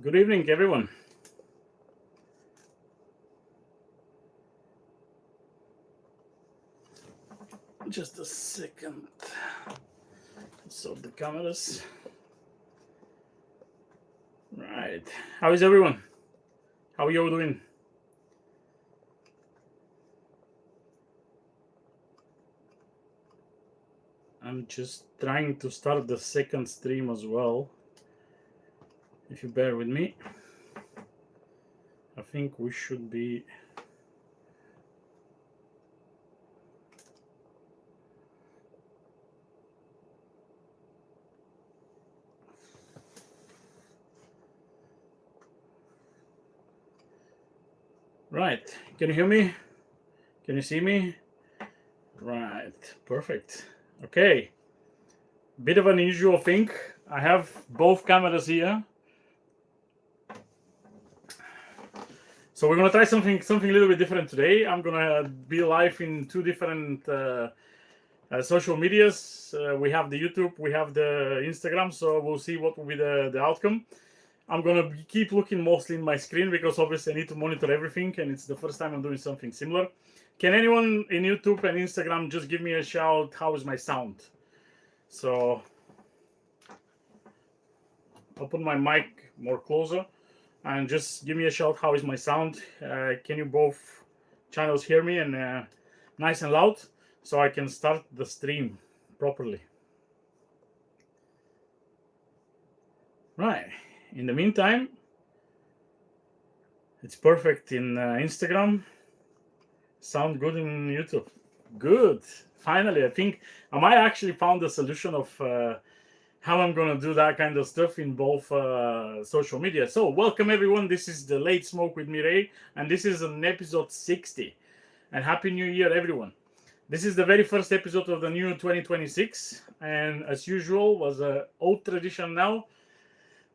Good evening, everyone. Just a second. Sort the cameras. Right. How is everyone? How are you all doing? I'm just trying to start the second stream as well. If you bear with me, I think we should be. Right. Can you hear me? Can you see me? Right. Perfect. Okay. Bit of an unusual thing. I have both cameras here. So we're gonna try something a little bit different today. I'm gonna be live in two different social medias. We have the YouTube, we have the Instagram. So we'll see what will be the outcome. I'm gonna keep looking mostly in my screen because obviously I need to monitor everything, and it's the first time I'm doing something similar. Can anyone in YouTube and Instagram just give me a shout? How is my sound? So I'll put my mic more closer and just give me a shout. How is my sound? Can you both channels hear me and nice and loud so I can start the stream properly? Right. In the meantime, it's perfect in Instagram. Sound good in YouTube. Good. Finally, I think I might actually found the solution of how I'm gonna do that kind of stuff in both social media. So welcome everyone. This is the Late Smoke with Mireille, and this is an episode 60. And Happy New Year, everyone. This is the very first episode of the new 2026, and as usual, was an old tradition now.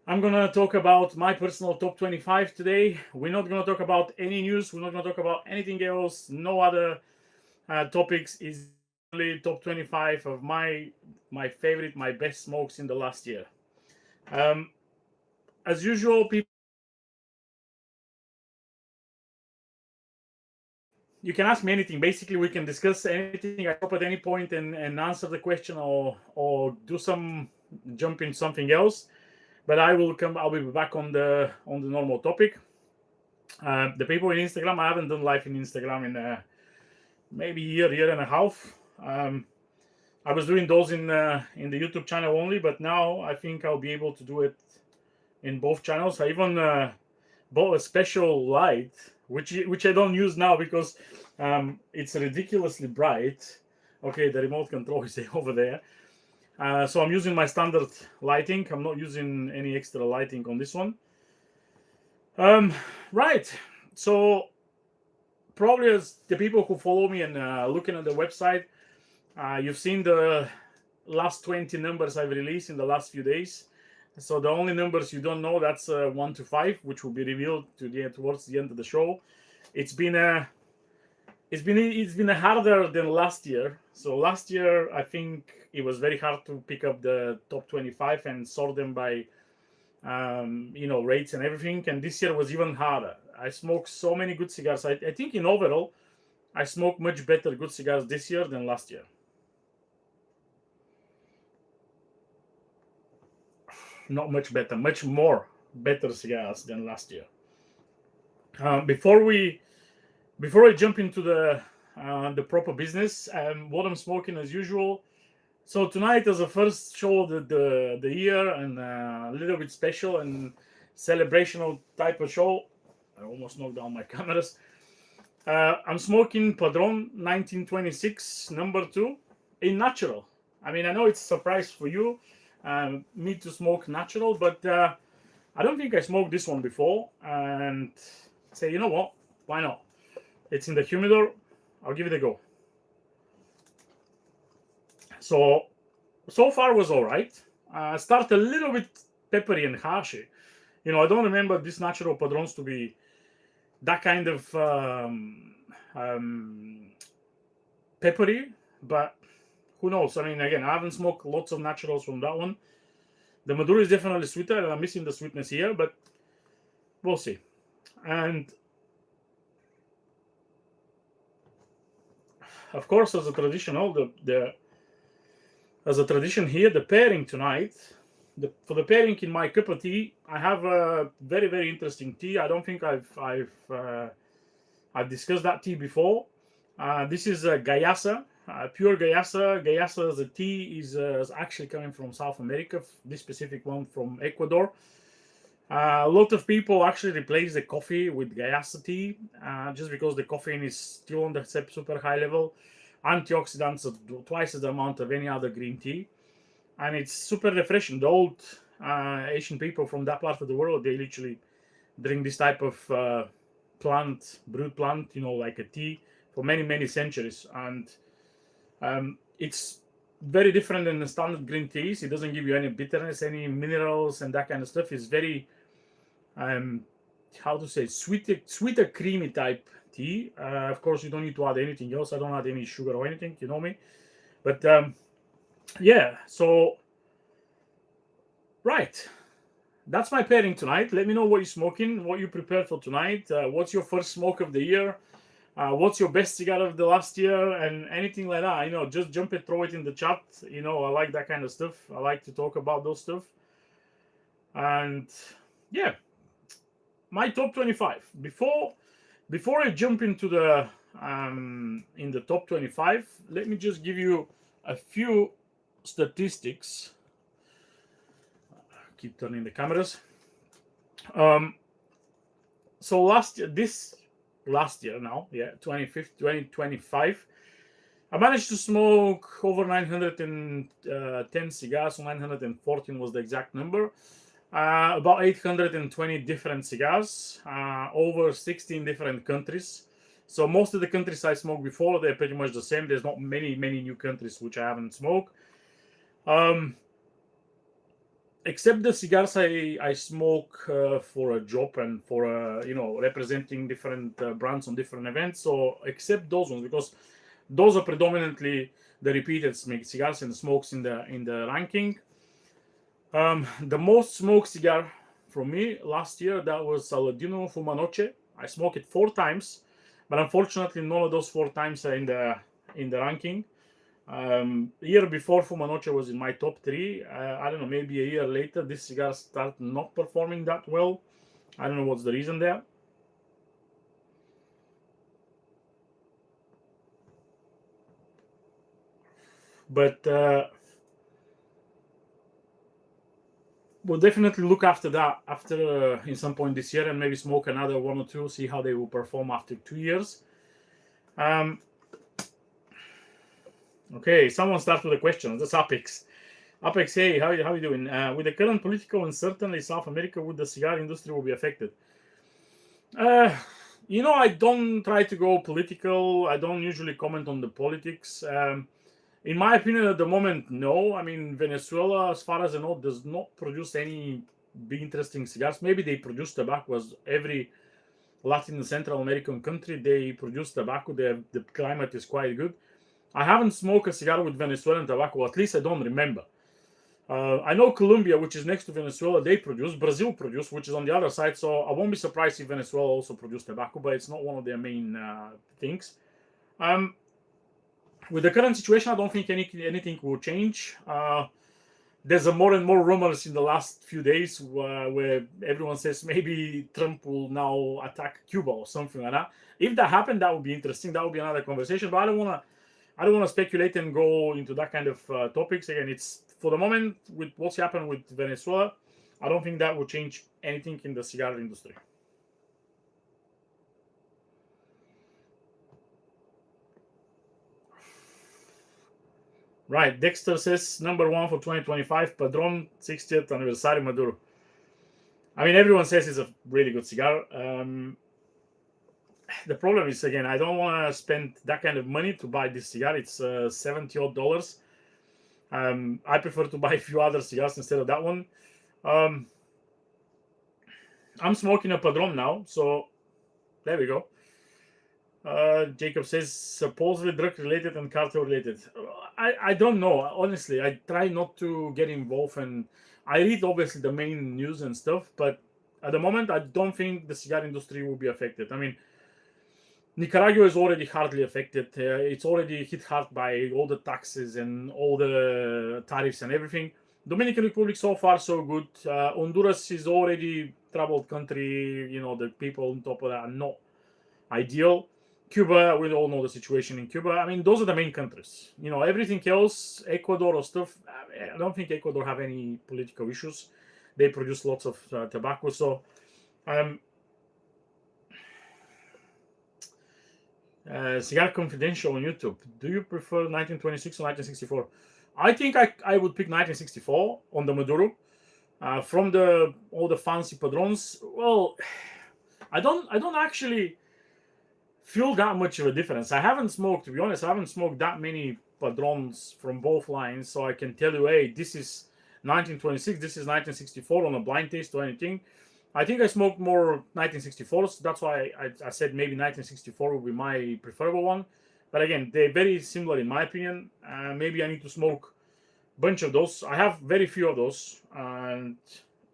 I'm gonna talk about my personal top 25 today. We're not gonna talk about any news. We're not gonna talk about anything else. No other topics. Is only top 25 of my favorite, my best smokes in the last year. As usual, people, you can ask me anything. Basically, we can discuss anything. I stop at any point and answer the question or do some jump in something else. But I'll be back on the normal topic. The people in Instagram, I haven't done live in Instagram in maybe year and a half. I was doing those in the YouTube channel only, but now I think I'll be able to do it in both channels. I even bought a special light, which I don't use now because it's ridiculously bright. Okay, the remote control is over there. So I'm using my standard lighting. I'm not using any extra lighting on this one. Right. So probably as the people who follow me and looking at the website, you've seen the last 20 numbers I've released in the last few days. So the only numbers you don't know, that's 1 to 5, which will be revealed towards the end of the show. It's been harder than last year. So last year, I think it was very hard to pick up the top 25 and sort them by rates and everything. And this year was even harder. I smoked so many good cigars. I think in overall, I smoked much better good cigars this year than last year. Not much better, much more better cigars than last year. Before I jump into the proper business, what I'm smoking as usual. So tonight is the first show of the year and a little bit special and celebrational type of show. I almost knocked down my cameras. I'm smoking Padron 1926 number 2 in natural. I mean, I know it's a surprise for you, me to smoke natural, but I don't think I smoked this one before. And say, you know what? Why not? It's in the humidor. I'll give it a go. So far was all right. Start a little bit peppery and harshy. I don't remember these natural Padrons to be that kind of peppery, but who knows? I mean, again, I haven't smoked lots of naturals from that one. The Maduro is definitely sweeter, and I'm missing the sweetness here, but we'll see. And of course, as a traditional, as a tradition here, the pairing tonight. For the pairing in my cup of tea, I have a very, very interesting tea. I don't think I've discussed that tea before. This is Gayasa, pure Gayasa. Gayasa as a tea is actually coming from South America. This specific one from Ecuador. A lot of people actually replace the coffee with Gayasa tea just because the caffeine is still on the super high level. Antioxidants are twice the amount of any other green tea, and it's super refreshing. The old Asian people from that part of the world, they literally drink this type of brewed plant, like a tea for many, many centuries. And it's very different than the standard green teas. It doesn't give you any bitterness, any minerals, and that kind of stuff. It's very, how to say, sweeter, creamy type tea. Of course, you don't need to add anything else. I don't add any sugar or anything, you know me. But yeah, so right, that's my pairing tonight. Let me know what you're smoking, what you prepared for tonight. What's your first smoke of the year? What's your best cigar of the last year, and anything like that. Just jump and throw it in the chat. I like that kind of stuff. I like to talk about those stuff. And yeah, my top 25. Before I jump into the in the top 25, let me just give you a few statistics. Keep turning the cameras. So last year now, 2025, I managed to smoke over 910 cigars. So 914 was the exact number. About 820 different cigars, over 16 different countries. So most of the countries I smoked before, they're pretty much the same. There's not many new countries which I haven't smoked. Except the cigars I smoke for a job and for representing different brands on different events. So except those ones, because those are predominantly the repeated cigars and the smokes in the ranking. The most smoked cigar from me last year, that was Saladino Fumanoche. I smoked it 4 times, but unfortunately none of those 4 times are in the ranking. Year before, Fumanoche was in my top 3. I don't know, maybe a year later this cigar started not performing that well. I don't know what's the reason there. But we'll definitely look after that in some point this year, and maybe smoke another 1 or 2, see how they will perform after 2 years. Okay, someone starts with a question. That's Apex. Apex, hey, how you doing? With the current political uncertainty in South America, would the cigar industry will be affected? I don't try to go political. I don't usually comment on the politics. In my opinion, at the moment, no. I mean, Venezuela, as far as I know, does not produce any big interesting cigars. Maybe they produce tobacco, as every Latin and Central American country, they produce tobacco. The climate is quite good. I haven't smoked a cigar with Venezuelan tobacco, at least I don't remember. I know Colombia, which is next to Venezuela, they produce. Brazil produce, which is on the other side. So I won't be surprised if Venezuela also produce tobacco, but it's not one of their main things. With the current situation, I don't think anything will change. There's more and more rumors in the last few days where everyone says maybe Trump will now attack Cuba or something like that. If that happened, that would be interesting. That would be another conversation. But I don't want to speculate and go into that kind of topics. Again, it's for the moment with what's happened with Venezuela. I don't think that will change anything in the cigar industry. Right, Dexter says number 1 for 2025, Padron 60th anniversary Maduro. I mean, everyone says it's a really good cigar. The problem is, again, I don't want to spend that kind of money to buy this cigar. It's $70 odd. I prefer to buy a few other cigars instead of that one. I'm smoking a Padron now, so there we go. Jacob says supposedly drug related and cartel related. I don't know, honestly. I try not to get involved, and I read obviously the main news and stuff, but at the moment, I don't think the cigar industry will be affected. I mean, Nicaragua is already hardly affected. It's already hit hard by all the taxes and all the tariffs and everything. Dominican Republic, so far so good. Honduras is already troubled country. You know, the people on top of that are not ideal. Cuba, we all know the situation in Cuba. I mean, those are the main countries. You know, everything else, Ecuador or stuff, I don't think Ecuador have any political issues. They produce lots of tobacco. So, Cigar Confidential on YouTube. Do you prefer 1926 or 1964? I think I would pick 1964 on the Maduro. From all the fancy padrones, well, I don't actually feel that much of a difference. I haven't smoked, to be honest, I haven't smoked that many padrones from both lines, so I can tell you, hey, this is 1926, this is 1964 on a blind taste or anything. I think I smoked more 1964s. That's why I said maybe 1964 would be my preferable one. But again, they're very similar in my opinion. Maybe I need to smoke a bunch of those. I have very few of those. And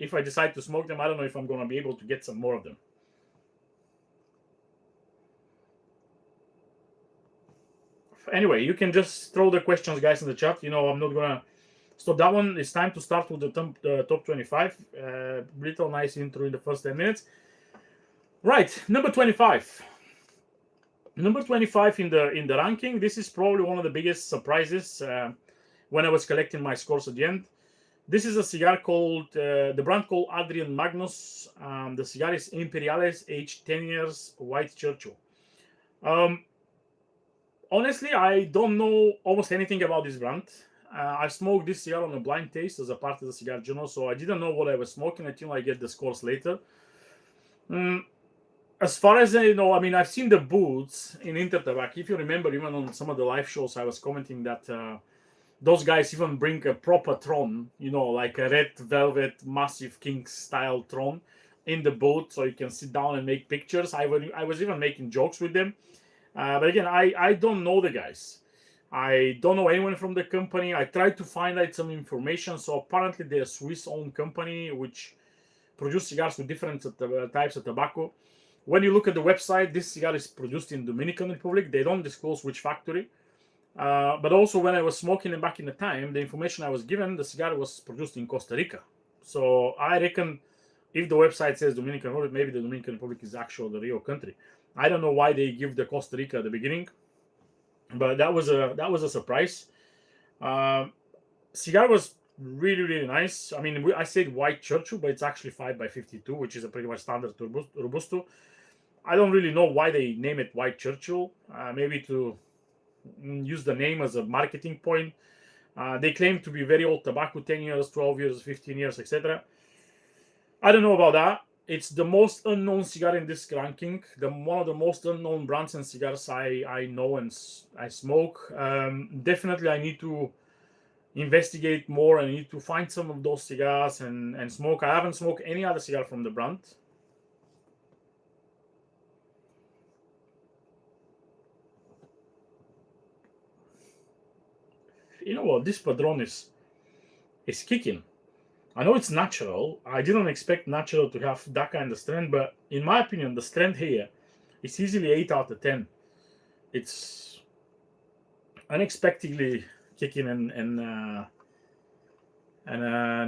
if I decide to smoke them, I don't know if I'm going to be able to get some more of them. Anyway, you can just throw the questions, guys, in the chat. You know, I'm not going to stop that one. It's time to start with the top 25. Little nice intro in the first 10 minutes. Right, number 25. Number 25 in the ranking. This is probably one of the biggest surprises when I was collecting my scores at the end. This is a cigar called, the brand called Adrian Magnus. The cigar is Imperiales, aged 10 years, White Churchill. Honestly, I don't know almost anything about this brand. I smoked this cigar on a blind taste as a part of the cigar journal, so I didn't know what I was smoking until I get the scores later. As far as I know, I mean, I've seen the booths in Intertabac. If you remember, even on some of the live shows, I was commenting that those guys even bring a proper Tron, you know, like a red velvet, massive king style Tron in the booth, so you can sit down and make pictures. I was even making jokes with them. But again, I don't know the guys. I don't know anyone from the company. I tried to find out some information. So apparently they're a Swiss-owned company which produce cigars with different types of tobacco. When you look at the website, this cigar is produced in Dominican Republic. They don't disclose which factory. But also when I was smoking them back in the time, the information I was given, the cigar was produced in Costa Rica. So I reckon if the website says Dominican Republic, maybe the Dominican Republic is actually the real country. I don't know why they give the Costa Rica at the beginning, but that was a surprise. Cigar was really, really nice. I mean, I said White Churchill, but it's actually 5x52, which is a pretty much standard Robusto. I don't really know why they name it White Churchill. Maybe to use the name as a marketing point. They claim to be very old tobacco, 10 years, 12 years, 15 years, etc. I don't know about that. It's the most unknown cigar in this ranking. One of the most unknown brands and cigars I know and I smoke. Definitely, I need to investigate more. I need to find some of those cigars and smoke. I haven't smoked any other cigar from the brand. You know what? This Padron is kicking. I know it's natural. I didn't expect natural to have that kind of strength, but in my opinion, the strength here is easily 8 out of 10. It's unexpectedly kicking and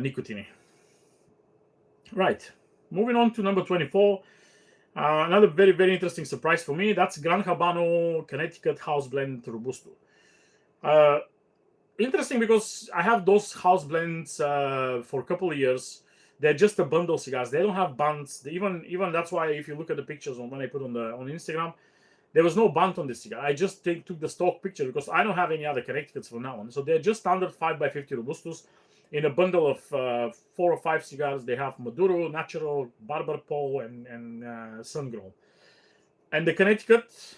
nicotine. Right. Moving on to number 24. Another very, very interesting surprise for me. That's Gran Habano Connecticut House Blend Robusto. Interesting because I have those house blends for a couple of years. They're just a bundle cigars. They don't have bands. Even that's why if you look at the pictures when I put on Instagram, there was no band on this cigar. I just took the stock picture because I don't have any other Connecticut's from now on. So they're just standard 5x50 Robustos in a bundle of 4 or 5 cigars. They have Maduro, Natural, Barber Pole, and Sun-Grown. And the Connecticut,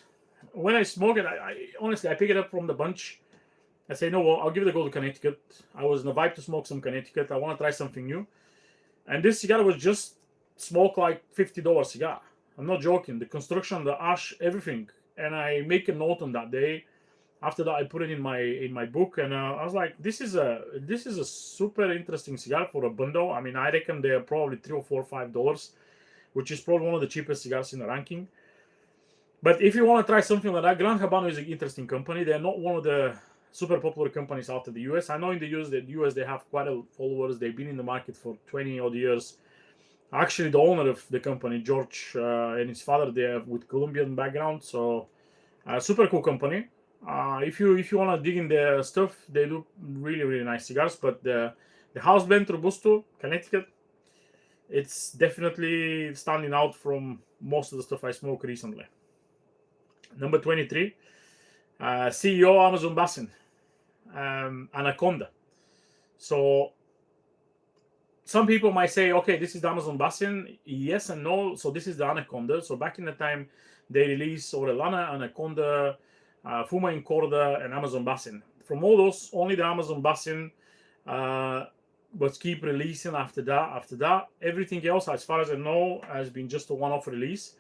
when I smoke it, I honestly pick it up from the bunch. I say, no, well, I'll give it a go to Connecticut. I was in the vibe to smoke some Connecticut. I want to try something new. And this cigar was just smoked like $50 cigar. I'm not joking. The construction, the ash, everything. And I make a note on that day. After that, I put it in my book, and I was like, this is a super interesting cigar for a bundle. I mean, I reckon they're probably $3 or $4 or $5. which is probably one of the cheapest cigars in the ranking. But if you want to try something like that, Gran Habano is an interesting company. They're not one of the super popular companies out of the US. I know in the US they have quite a followers. They've been in the market for 20 odd years. Actually, the owner of the company, George, and his father, they are with Colombian background. So, super cool company. If you want to dig in their stuff, they do really nice cigars. But the House Blend Robusto, Connecticut, it's definitely standing out from most of the stuff I smoked recently. Number 23, CEO Amazon Basin, Anaconda. So some people might say, okay, this is the Amazon Basin. Yes and no. So this is the Anaconda. So back in the time, they released Orellana, Anaconda, Fuma Incorda, and Amazon Basin. From all those, only the Amazon Basin was keep releasing after that. Everything else, as far as I know, has been just a one-off release.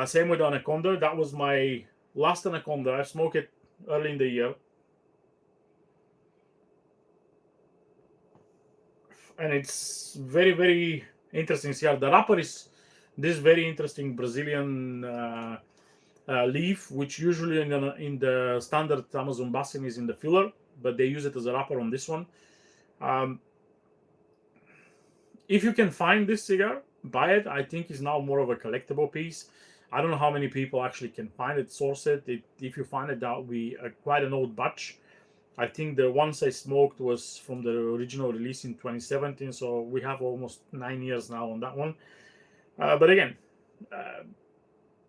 Same with Anaconda. That was my last Anaconda. I smoked it early in the year. And it's very interesting cigar. The wrapper is this very interesting Brazilian leaf, which usually in the standard Amazon Basin is in the filler, but they use it as a wrapper on this one. If you can find this cigar, buy it. I think it's now more of a collectible piece. I don't know how many people actually can find it, source it. If you find it, that will be quite an old batch. I think the ones I smoked was from the original release in 2017, so we have almost 9 years now on that one. But again,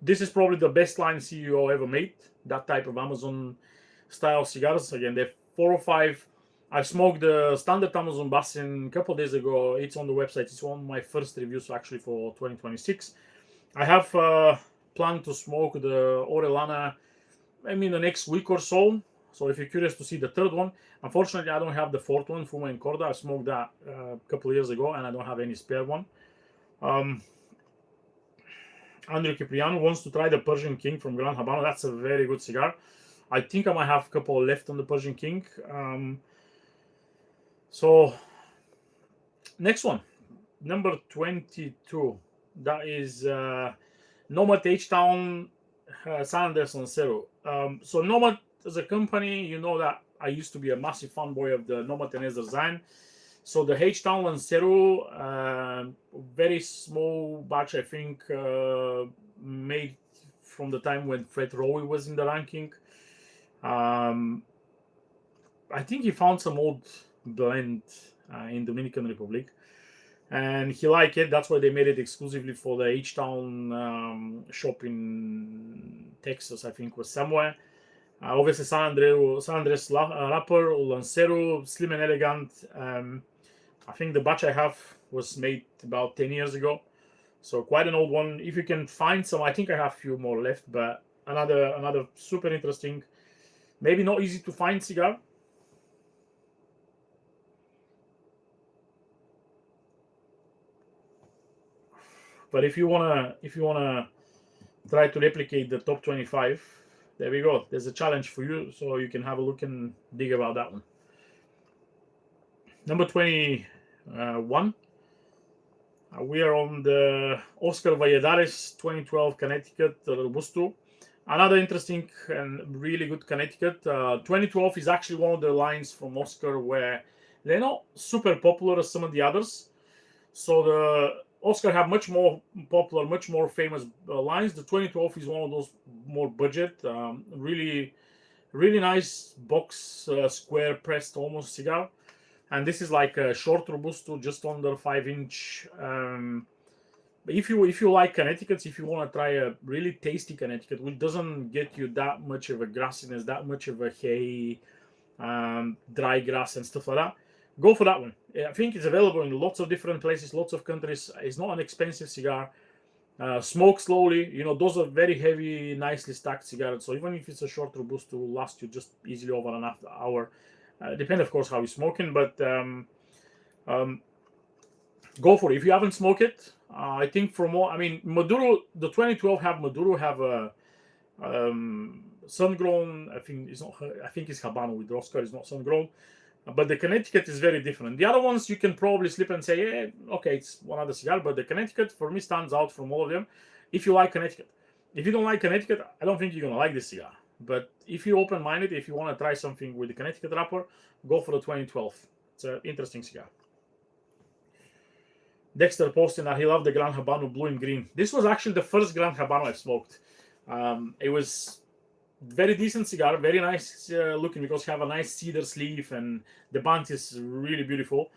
this is probably the best line CEO ever made, that type of Amazon-style cigars. Again, they're 4 or 5. I smoked the standard Amazon Basin a couple of days ago. It's on the website. It's one of my first reviews actually for 2026. I have planned to smoke the Orellana maybe in the next week or so. So if you're curious to see the third one, unfortunately I don't have the fourth one, Fuma Incorda. I smoked that a couple of years ago and I don't have any spare one. Andrew Cipriano wants to try the Persian King from Gran Habano. That's a very good cigar. I think I might have a couple left on the Persian King. So next one, number 22. That is Nomad H-Town San Andres Lancero. So Nomad as a company, you know that I used to be a massive fanboy of the Nomad Tenez design. So the H-Town Lancero, very small batch, I think, made from the time when Fred Rowe was in the ranking. I think he found some old blend in Dominican Republic, and he liked it. That's why they made it exclusively for the H-Town shop in Texas, I think was somewhere. Obviously San Andres wrapper, Lancero, slim and elegant. I think the batch I have was made about 10 years ago, so quite an old one. If you can find some, I think I have a few more left, but another super interesting, maybe not easy to find cigar. But if you wanna try to replicate the top 25, there we go. There's a challenge for you, so you can have a look and dig about that one. Number 21. We are on the Oscar Valladares 2012 Connecticut Robusto. Another interesting and really good Connecticut. 2012 is actually one of the lines from Oscar where they're not super popular as some of the others. So the Oscar have much more popular, much more famous lines. The 2012 is one of those more budget, really nice box, square pressed almost cigar. And this is like a short Robusto, just under 5-inch. But if you like Connecticut's, if you want to try a really tasty Connecticut, which doesn't get you that much of a grassiness, that much of a hay, dry grass and stuff like that, go for that one. I think it's available in lots of different places, lots of countries. It's not an expensive cigar. Smoke slowly. You know, those are very heavy, nicely stacked cigars. So even if it's a short Robusto, will last you just easily over an hour. Depends, of course, how you're smoking, but go for it. If you haven't smoked it, I think for more, I mean, Maduro, the 2012 Maduro have a sun grown. I think it's not. I think it's Habano with Oscar. It's not sun grown. But the Connecticut is very different. The other ones you can probably slip and say, yeah, okay, it's one other cigar, but the Connecticut for me stands out from all of them. If you like Connecticut, if you don't like Connecticut, I don't think you're gonna like this cigar. But if you're open-minded, if you want to try something with the Connecticut wrapper, go for the 2012. It's an interesting cigar. Dexter posting that he loved the Gran Habano blue and green. This was actually the first Gran Habano I've smoked. It was very decent cigar, very nice looking because you have a nice cedar sleeve and the bunt is really beautiful.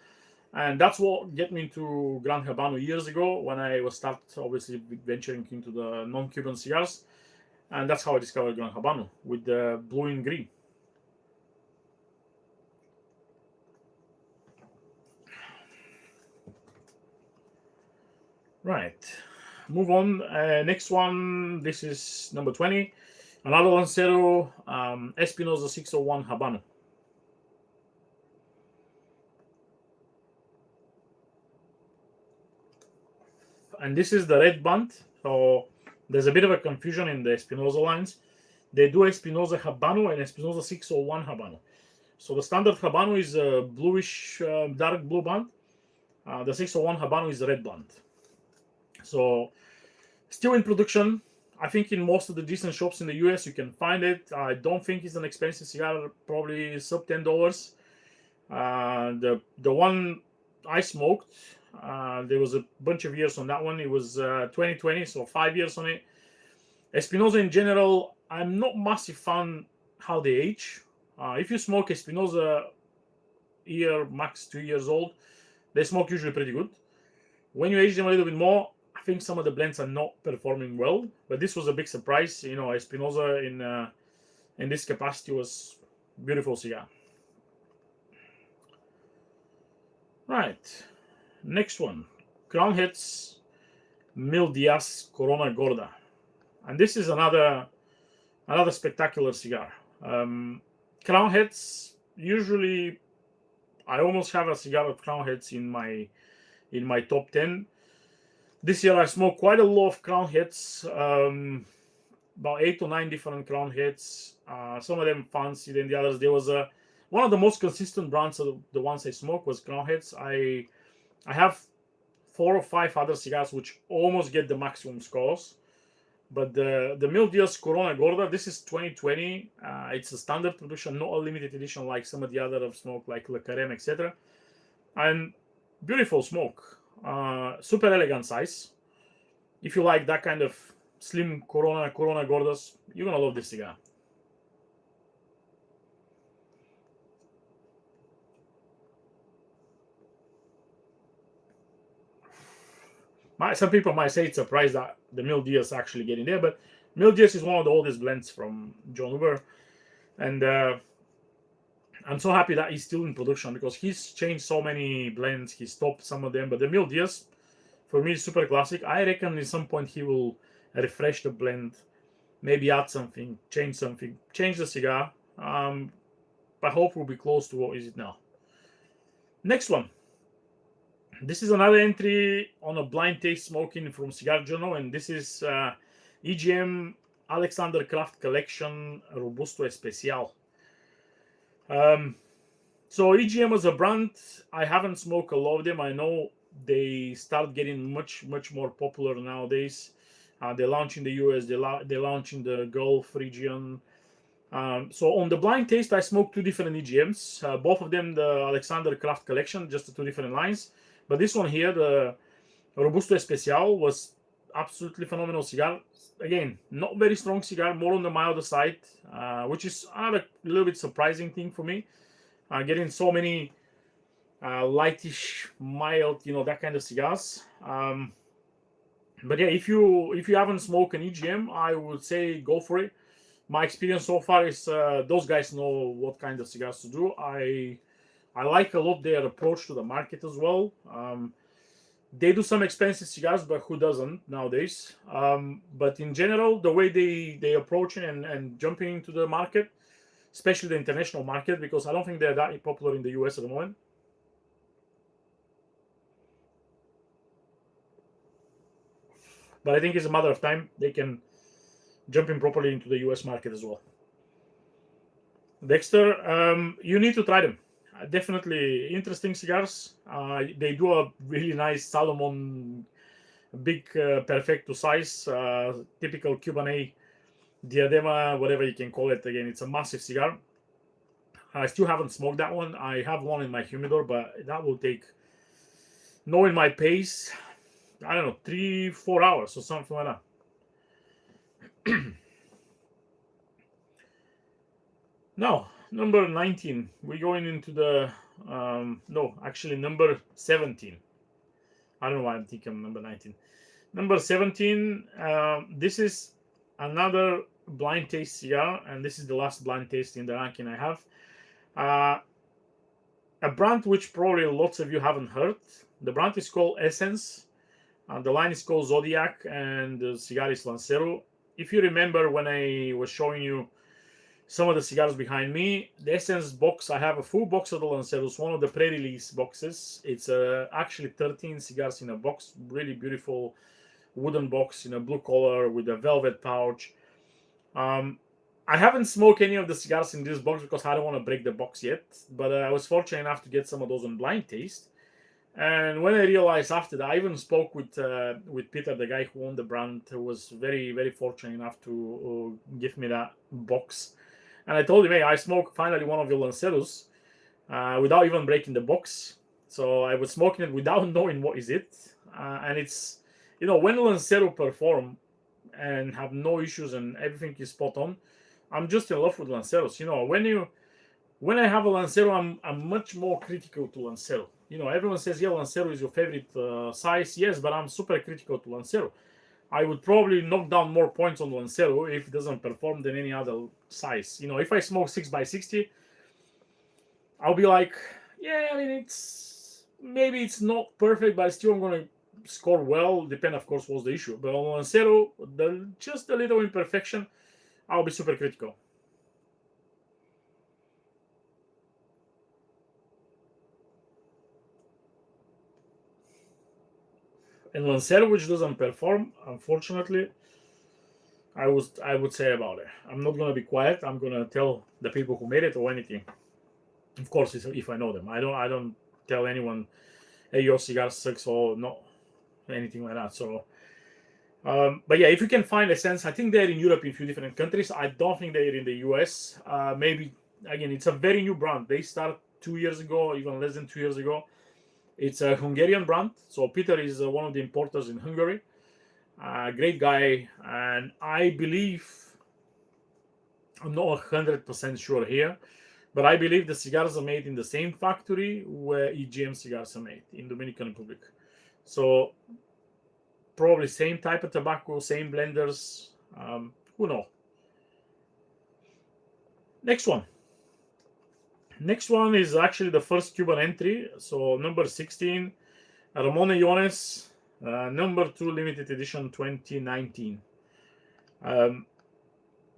And that's what get me into Gran Habano years ago when I was obviously venturing into the non-Cuban cigars. And that's how I discovered Gran Habano with the blue and green. Right, move on. Next one, this is number 20. Another Lancero Espinosa 601 Habano. And this is the red bunt. So there's a bit of a confusion in the Espinosa lines. They do Espinosa Habano and Espinosa 601 Habano. So the standard Habano is a bluish, dark blue bunt. The 601 Habano is the red bunt. So still in production. I think in most of the decent shops in the US you can find it. I don't think it's an expensive cigar, probably sub $10. The one I smoked, there was a bunch of years on that one. It was 2020, so 5 years on it. Espinosa in general, I'm not massive fan how they age. If you smoke Espinosa year, max 2 years old, they smoke usually pretty good. When you age them a little bit more, I think some of the blends are not performing well, but this was a big surprise. You know, Espinosa in this capacity was beautiful cigar. Right, next one, Crown Heads Mil Diaz Corona Gorda, and this is another spectacular cigar. Crown Heads, usually I almost have a cigar of Crown Heads in my top 10. This year I smoked quite a lot of Crown Heads, about 8 to 9 different Crown Heads. Some of them fancy than the others. There was one of the most consistent brands of the ones I smoked was Crown Heads. I have 4 or 5 other cigars which almost get the maximum scores. But the Mil Diaz Corona Gorda, this is 2020. It's a standard production, not a limited edition like some of the other I've smoked, like Le Carême, etc. And beautiful smoke. Super elegant size. If you like that kind of slim Corona Gordas, you're gonna love this cigar. Some people might say it's a surprise that the Mil Diaz actually getting there, but Mil Diaz is one of the oldest blends from John Huber, and I'm so happy that he's still in production because he's changed so many blends. He stopped some of them, but the Mil Diaz, for me, is super classic. I reckon at some point he will refresh the blend, maybe add something, change the cigar. I hope we'll be close to what is it now. Next one. This is another entry on a blind taste smoking from Cigar Journal, and this is EGM Alexander Kraft Collection Robusto Especial. So EGM as a brand, I haven't smoked a lot of them. I know they start getting much more popular nowadays. They launch in the US, they launch in the Gulf region. So on the blind taste, I smoked 2 different EGMs, both of them the Alexander Kraft Collection, just the 2 different lines. But this one here, the Robusto Especial, was absolutely phenomenal cigar. Again, not very strong cigar, more on the milder side, which is another little bit surprising thing for me. Getting so many lightish, mild, that kind of cigars. But yeah, if you haven't smoked an EGM, I would say go for it. My experience so far is those guys know what kind of cigars to do. I like a lot their approach to the market as well. They do some expensive cigars, but who doesn't nowadays? But in general, the way they approach it and jumping into the market, especially the international market, because I don't think they're that popular in the US at the moment. But I think it's a matter of time they can jump in properly into the US market as well. Dexter, you need to try them. Definitely interesting cigars. They do a really nice Salomon, big perfecto size, typical Cuban A diadema, whatever you can call it. Again, it's a massive cigar. I still haven't smoked that one. I have one in my humidor, but that will take, knowing my pace, I don't know, 3-4 hours or something like that. Now, number 19. We're going into the no, actually number 17. I don't know why I'm thinking number 19. Number 17. This is another blind taste cigar, and this is the last blind taste in the ranking I have. A brand which probably lots of you haven't heard. The brand is called Essence. The line is called Zodiac, and the cigar is Lancero. If you remember when I was showing you some of the cigars behind me, the Essence box, I have a full box of the Lanceros, one of the pre-release boxes. It's actually 13 cigars in a box, really beautiful wooden box in a blue color with a velvet pouch. I haven't smoked any of the cigars in this box because I don't want to break the box yet, but I was fortunate enough to get some of those on blind taste. And when I realized after that, I even spoke with Peter, the guy who owned the brand, who was very, very fortunate enough to give me that box. And I told him, hey, I smoked finally one of your Lanceros without even breaking the box. So I was smoking it without knowing what is it. And it's, when Lancero perform and have no issues and everything is spot on, I'm just in love with Lanceros. When I have a Lancero, I'm much more critical to Lancero. Everyone says, yeah, Lancero is your favorite size. Yes, but I'm super critical to Lancero. I would probably knock down more points on Lancero if it doesn't perform than any other size. If I smoke 6x60, I'll be like, yeah, I mean, maybe it's not perfect, but still I'm going to score well. Depend, of course, what's the issue. But on Lancero, just a little imperfection, I'll be super critical. And Lancero, which doesn't perform, unfortunately, I would say about it. I'm not gonna be quiet. I'm gonna tell the people who made it or anything. Of course, if I know them. I don't tell anyone, hey, your cigar sucks or not, anything like that. So, but yeah, if you can find Essence, I think they're in Europe in a few different countries. I don't think they're in the US. Maybe again, it's a very new brand. They started 2 years ago, even less than 2 years ago. It's a Hungarian brand. So Peter is one of the importers in Hungary. Great guy. And I believe, I'm not 100% sure here, but I believe the cigars are made in the same factory where EGM cigars are made in Dominican Republic. So probably same type of tobacco, same blenders. Who knows? Next one is actually the first Cuban entry. So number 16, Ramon Iones, number 2 limited edition 2019.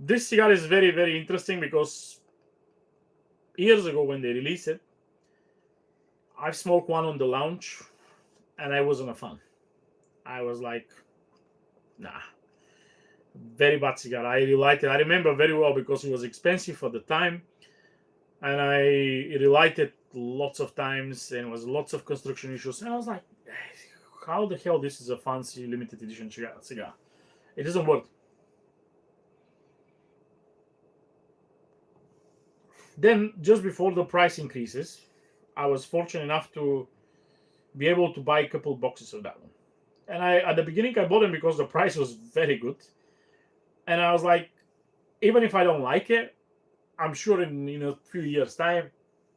This cigar is very, very interesting because years ago when they released it, I smoked one on the lounge and I wasn't a fan. I was like, nah, very bad cigar. I relighted it. I remember very well because it was expensive for the time. And I relighted lots of times, and it was lots of construction issues. And I was like, how the hell this is a fancy limited edition cigar? It doesn't work. Then, just before the price increases, I was fortunate enough to be able to buy a couple boxes of that one. And at the beginning, I bought them because the price was very good. And I was like, even if I don't like it, I'm sure in a few years' time,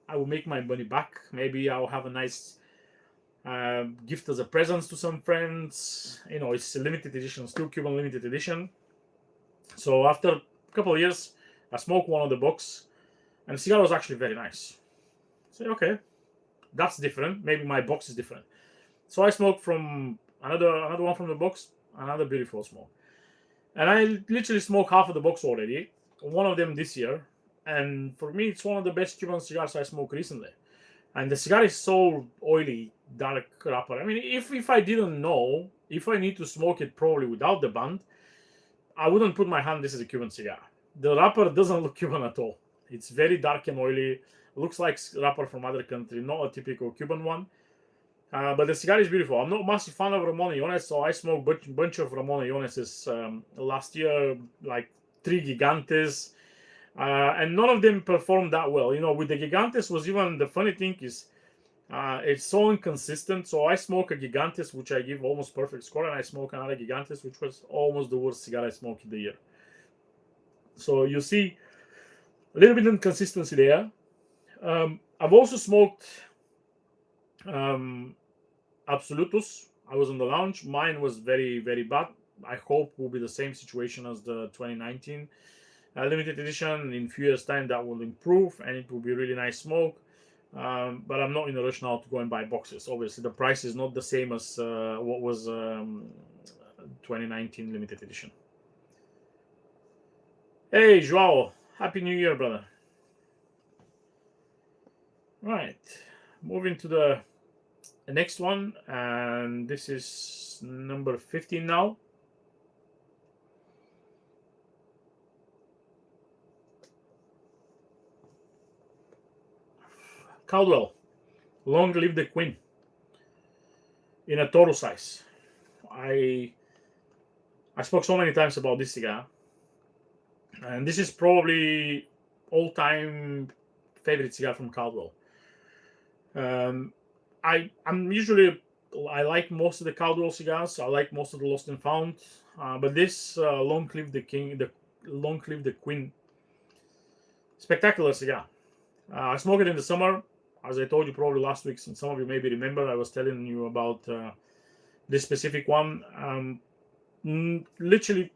I will make my money back. Maybe I'll have a nice gift as a present to some friends. It's a limited edition, still Cuban limited edition. So after a couple of years, I smoked one of the box, and the cigar was actually very nice. So okay, that's different. Maybe my box is different. So I smoked from another one from the box, another beautiful smoke. And I literally smoked half of the box already. One of them this year. And for me, it's one of the best Cuban cigars I smoked recently. And the cigar is so oily, dark wrapper. I mean, if I didn't know, if I need to smoke it probably without the band, I wouldn't put my hand, this is a Cuban cigar. The wrapper doesn't look Cuban at all. It's very dark and oily. Looks like wrapper from other country, not a typical Cuban one. But the cigar is beautiful. I'm not a massive fan of Ramon Allones, so I smoked a bunch of Ramon Allones last year, like 3 Gigantes, and none of them performed that well. With the Gigantes was even the funny thing is it's so inconsistent. So I smoke a Gigantes, which I give almost perfect score, and I smoke another Gigantes, which was almost the worst cigar I smoked in the year. So you see a little bit of inconsistency there. I've also smoked Absolutus. I was on the launch. Mine was very, very bad. I hope will be the same situation as the 2019 limited edition. In few years' time, that will improve, and it will be really nice smoke. But I'm not in a rush now to go and buy boxes. Obviously, the price is not the same as what was 2019 limited edition. Hey, Joao. Happy New Year, brother. Right. Moving to the next one, and this is number 15 now. Caldwell, Long Live the Queen, in a Toro size. I spoke so many times about this cigar, and this is probably all-time favorite cigar from Caldwell. I like most of the Caldwell cigars. I like most of the Lost and Found, but this Long Live the King, Long Live the Queen, spectacular cigar. I smoked it in the summer, as I told you probably last week. And some of you maybe remember, I was telling you about this specific one. Literally,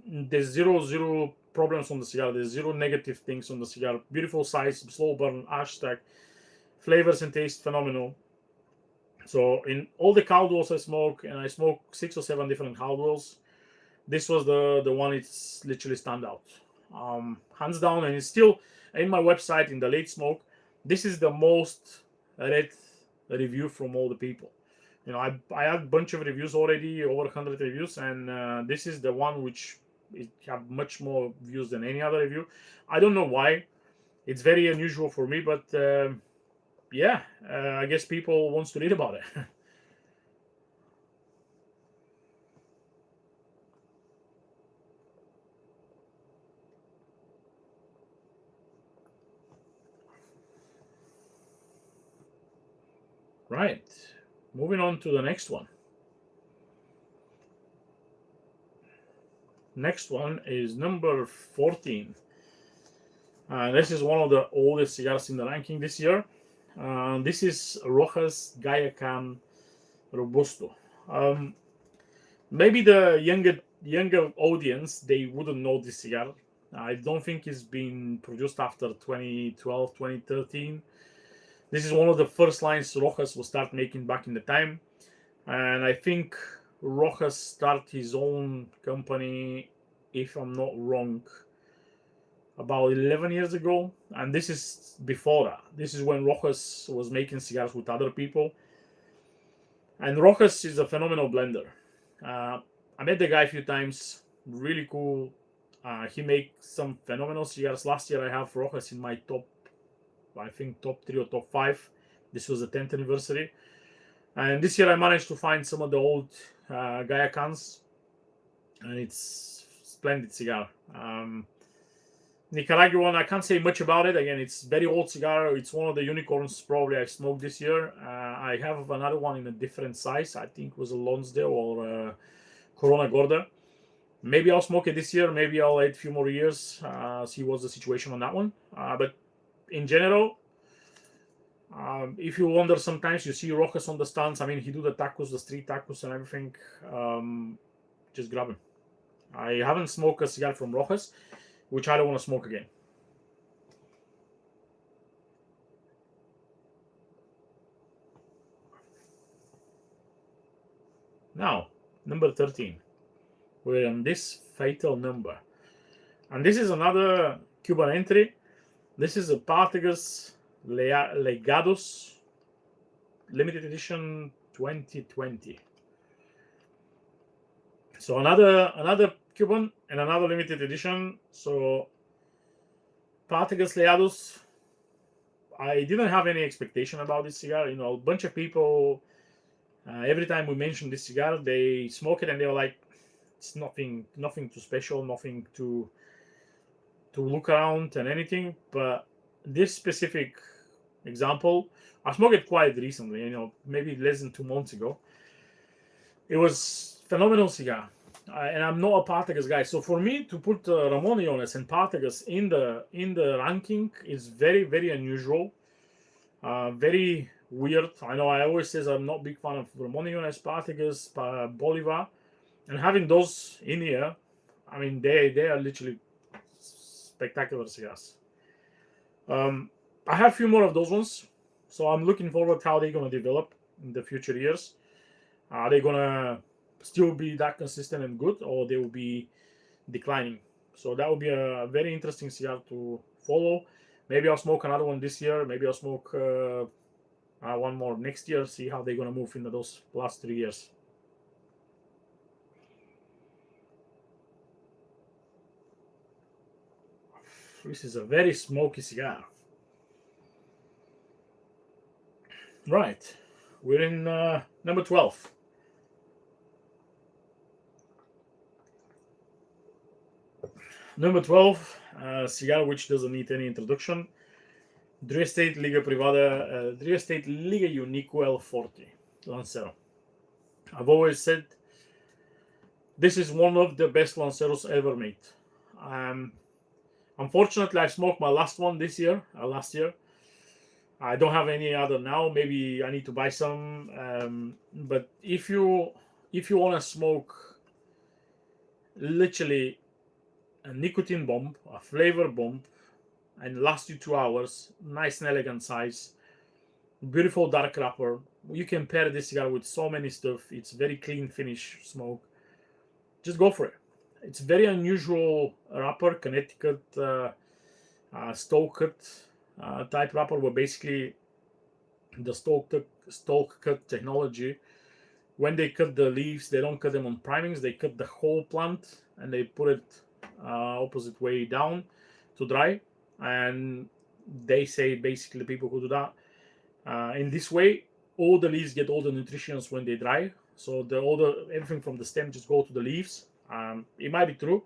there's zero problems on the cigar. There's zero negative things on the cigar. Beautiful size, slow burn, ash stack, flavors and taste phenomenal. So in all the Caldwells I smoke, and I smoke 6 or 7 different Caldwells, this was the one. It's literally stand out, hands down. And it's still in my website in the late smoke. This is the most read review from all the people. I had a bunch of reviews already, over 100 reviews, and this is the one which it have much more views than any other review. I don't know why. It's very unusual for me, but yeah, I guess people wants to read about it. Right. Moving on to the next one. Next one is number 14. This is one of the oldest cigars in the ranking this year. This is Rojas Guayacan Robusto. Maybe the younger audience, they wouldn't know this cigar. I don't think it's been produced after 2012, 2013. This is one of the first lines Rojas will start making back in the time. And I think Rojas started his own company, if I'm not wrong, about 11 years ago. And this is before that. This is when Rojas was making cigars with other people. And Rojas is a phenomenal blender. I met the guy a few times. Really cool. He makes some phenomenal cigars. Last year I have Rojas in my top 3 or top 5. This was the 10th anniversary. And this year I managed to find some of the old Guayacans. And it's splendid cigar. Nicaraguan, I can't say much about it. Again, it's very old cigar. It's one of the unicorns probably I smoked this year. I have another one in a different size. I think it was a Lonsdale or Corona Gorda. Maybe I'll smoke it this year. Maybe I'll wait a few more years, see what's the situation on that one. But in general, if you wonder sometimes, you see Rojas on the stands. I mean, he do the tacos, the street tacos and everything. Just grab him. I haven't smoked a cigar from Rojas, which I don't want to smoke again. Now, number 13. We're on this fatal number. And this is another Cuban entry. This is a Partagas Legados limited edition 2020. So another Cuban and another limited edition. So Partagas Legados, I didn't have any expectation about this cigar. You know, a bunch of people, every time we mention this cigar, they smoke it and they were like, it's nothing too special, nothing to look around and anything. But this specific example, I smoked it quite recently, you know, maybe less than 2 months ago. It was phenomenal cigar. And I'm not a Partagas guy, so for me to put Ramon Iones and Partagas in the ranking is very unusual, very weird. I know I always says I'm not a big fan of Ramon Iones, Partagas, Bolivar, and having those in here, I mean they are literally spectacular cigars. I have a few more of those ones, so I'm looking forward to how they're gonna develop in the future years. Are they gonna still be that consistent and good, or they will be declining? So that will be a very interesting cigar to follow. Maybe I'll smoke another one this year. Maybe I'll smoke one more next year. See how they're gonna move in those last 3 years. This is a very smoky cigar. Right, we're in number 12. Number 12, cigar which doesn't need any introduction. Drew Estate Liga Privada, Drew Estate Liga Unico L40 Lancero. I've always said this is one of the best Lanceros ever made. Unfortunately, I smoked my last one this year, last year. I don't have any other now. Maybe I need to buy some. But if you want to smoke literally a nicotine bomb, a flavor bomb, and last you 2 hours, nice and elegant size, beautiful dark wrapper. You can pair this cigar with so many stuff. It's very clean finish smoke. Just go for it. It's very unusual wrapper, Connecticut stalk cut type wrapper, where basically the stalk cut technology, when they cut the leaves, they don't cut them on primings, they cut the whole plant and they put it opposite way down to dry. And they say basically the people who do that in this way, all the leaves get all the nutrients when they dry. So everything from the stem just go to the leaves. It might be true.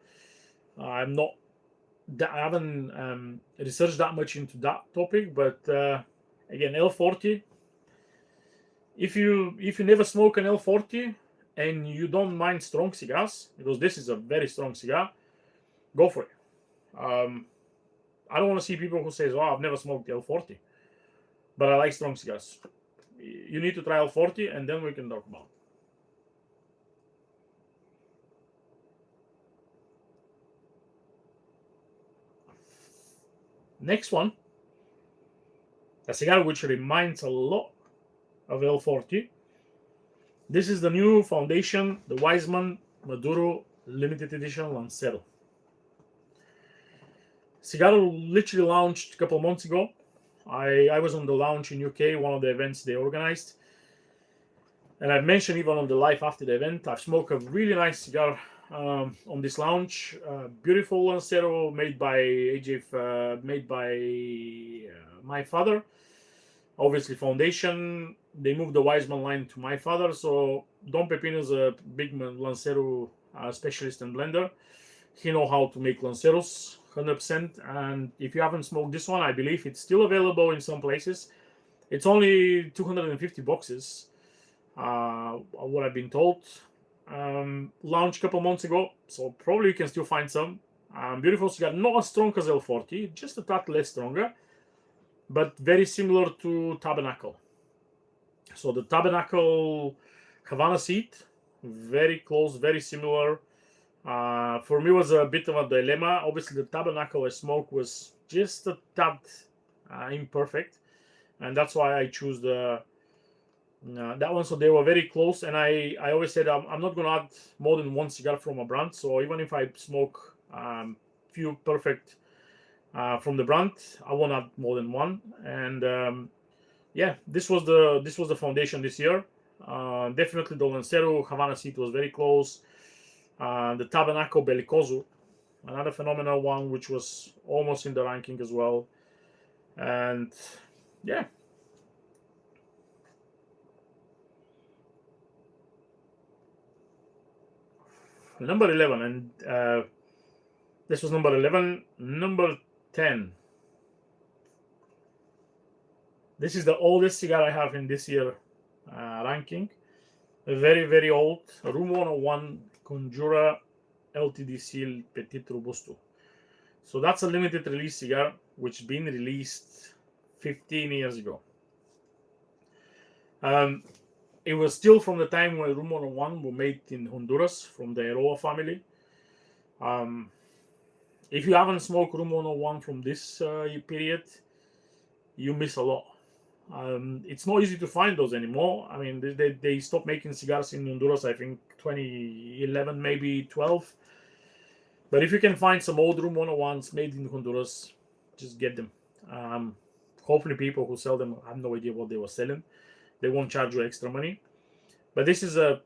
I haven't researched that much into that topic, but again, L40. If you never smoke an L40 and you don't mind strong cigars, because this is a very strong cigar, go for it. I don't want to see people who say, "Oh, I've never smoked L40, but I like strong cigars." You need to try L40, and then we can talk about it. Next one, a cigar which reminds a lot of L40. This is the new Foundation, the Wiseman Maduro Limited Edition Lancero. Cigar literally launched a couple months ago. I was on the launch in UK, one of the events they organized. And I've mentioned even on the live after the event, I've smoked a really nice cigar on this launch. Beautiful Lancero made by AJ, made by my father. Obviously, Foundation. They moved the Wiseman line to my father. So Don Pepino is a big Lancero specialist and blender. He knows how to make Lanceros 100%. And if you haven't smoked this one, I believe it's still available in some places. It's only 250 boxes. What I've been told. Launched a couple months ago, so probably you can still find some. Beautiful cigar, not as strong as L40, just a tad less stronger, but very similar to Tabernacle. So the Tabernacle Havana seed, very close, very similar. For me, it was a bit of a dilemma. Obviously, the Tabernacle I smoked was just a tad imperfect, and that's why I choose that one. So they were very close, and I always said I'm not gonna add more than one cigar from a brand. So even if I smoke few perfect from the brand, I won't add more than one. And yeah, this was the Foundation this year. Definitely the Lancero Havana seat was very close. The Tabernacle Bellicoso, another phenomenal one, which was almost in the ranking as well. And yeah. Number 11, and this was number 11. Number 10. This is the oldest cigar I have in this year ranking. A very, very old Room 101 Conjura LTD Seal Petit Robusto. So that's a limited release cigar which been released 15 years ago. It was still from the time when Room 101 were made in Honduras from the Eroa family. If you haven't smoked Room 101 from this period, you miss a lot. It's not easy to find those anymore. I mean, they stopped making cigars in Honduras, I think 2011, maybe 12. But if you can find some old Room 101s made in Honduras, just get them. Hopefully people who sell them have no idea what they were selling. They won't charge you extra money. But this is a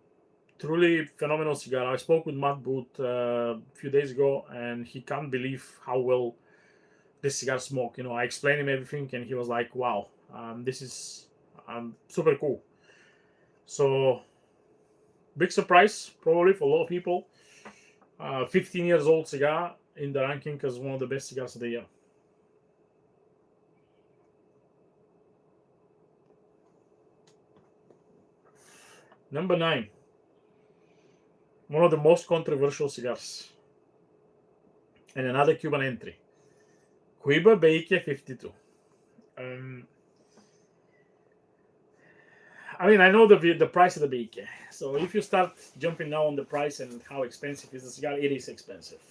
truly phenomenal cigar. I spoke with Matt Booth a few days ago, and he can't believe how well this cigar smoked. I explained him everything, and he was like, wow, this is super cool. So, big surprise, probably, for a lot of people. 15 years old cigar in the ranking as one of the best cigars of the year. Number 9. One of the most controversial cigars. And another Cuban entry. Cuiba Beique 52. I mean, I know the price of the Beique. So if you start jumping now on the price and how expensive is the cigar, it is expensive.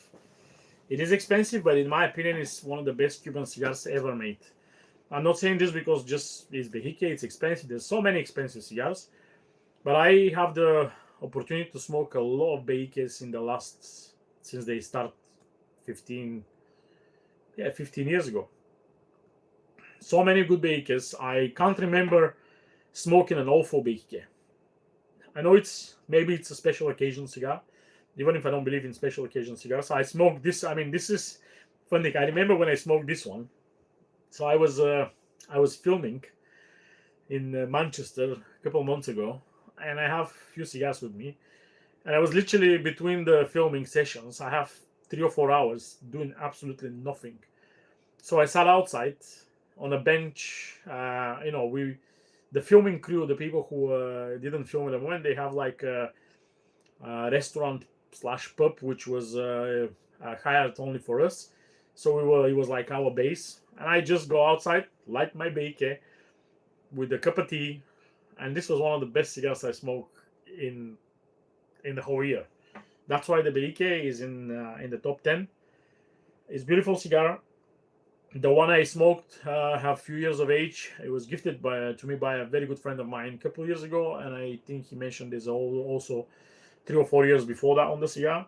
It is expensive, but in my opinion, it's one of the best Cuban cigars ever made. I'm not saying this because just it's Beique, it's expensive. There's so many expensive cigars. But I have the opportunity to smoke a lot of Beiques in the last, since they start 15 years ago. So many good Beiques. I can't remember smoking an awful Beique. I know maybe it's a special occasion cigar, even if I don't believe in special occasion cigars. I smoked this. I mean, this is funny. I remember when I smoked this one. So I was filming in Manchester a couple of months ago, and I have a few cigars with me. And I was literally between the filming sessions. I have 3 or 4 hours doing absolutely nothing. So I sat outside on a bench. The filming crew, the people who didn't film at the moment, they have like a restaurant / pub, which was hired only for us. So it was like our base. And I just go outside, light my Beique with a cup of tea. And this was one of the best cigars I smoked in the whole year. That's why the Beique is in the top 10. It's a beautiful cigar. The one I smoked have a few years of age. It was gifted to me by a very good friend of mine a couple of years ago, and I think he mentioned this also 3 or 4 years before that on the cigar.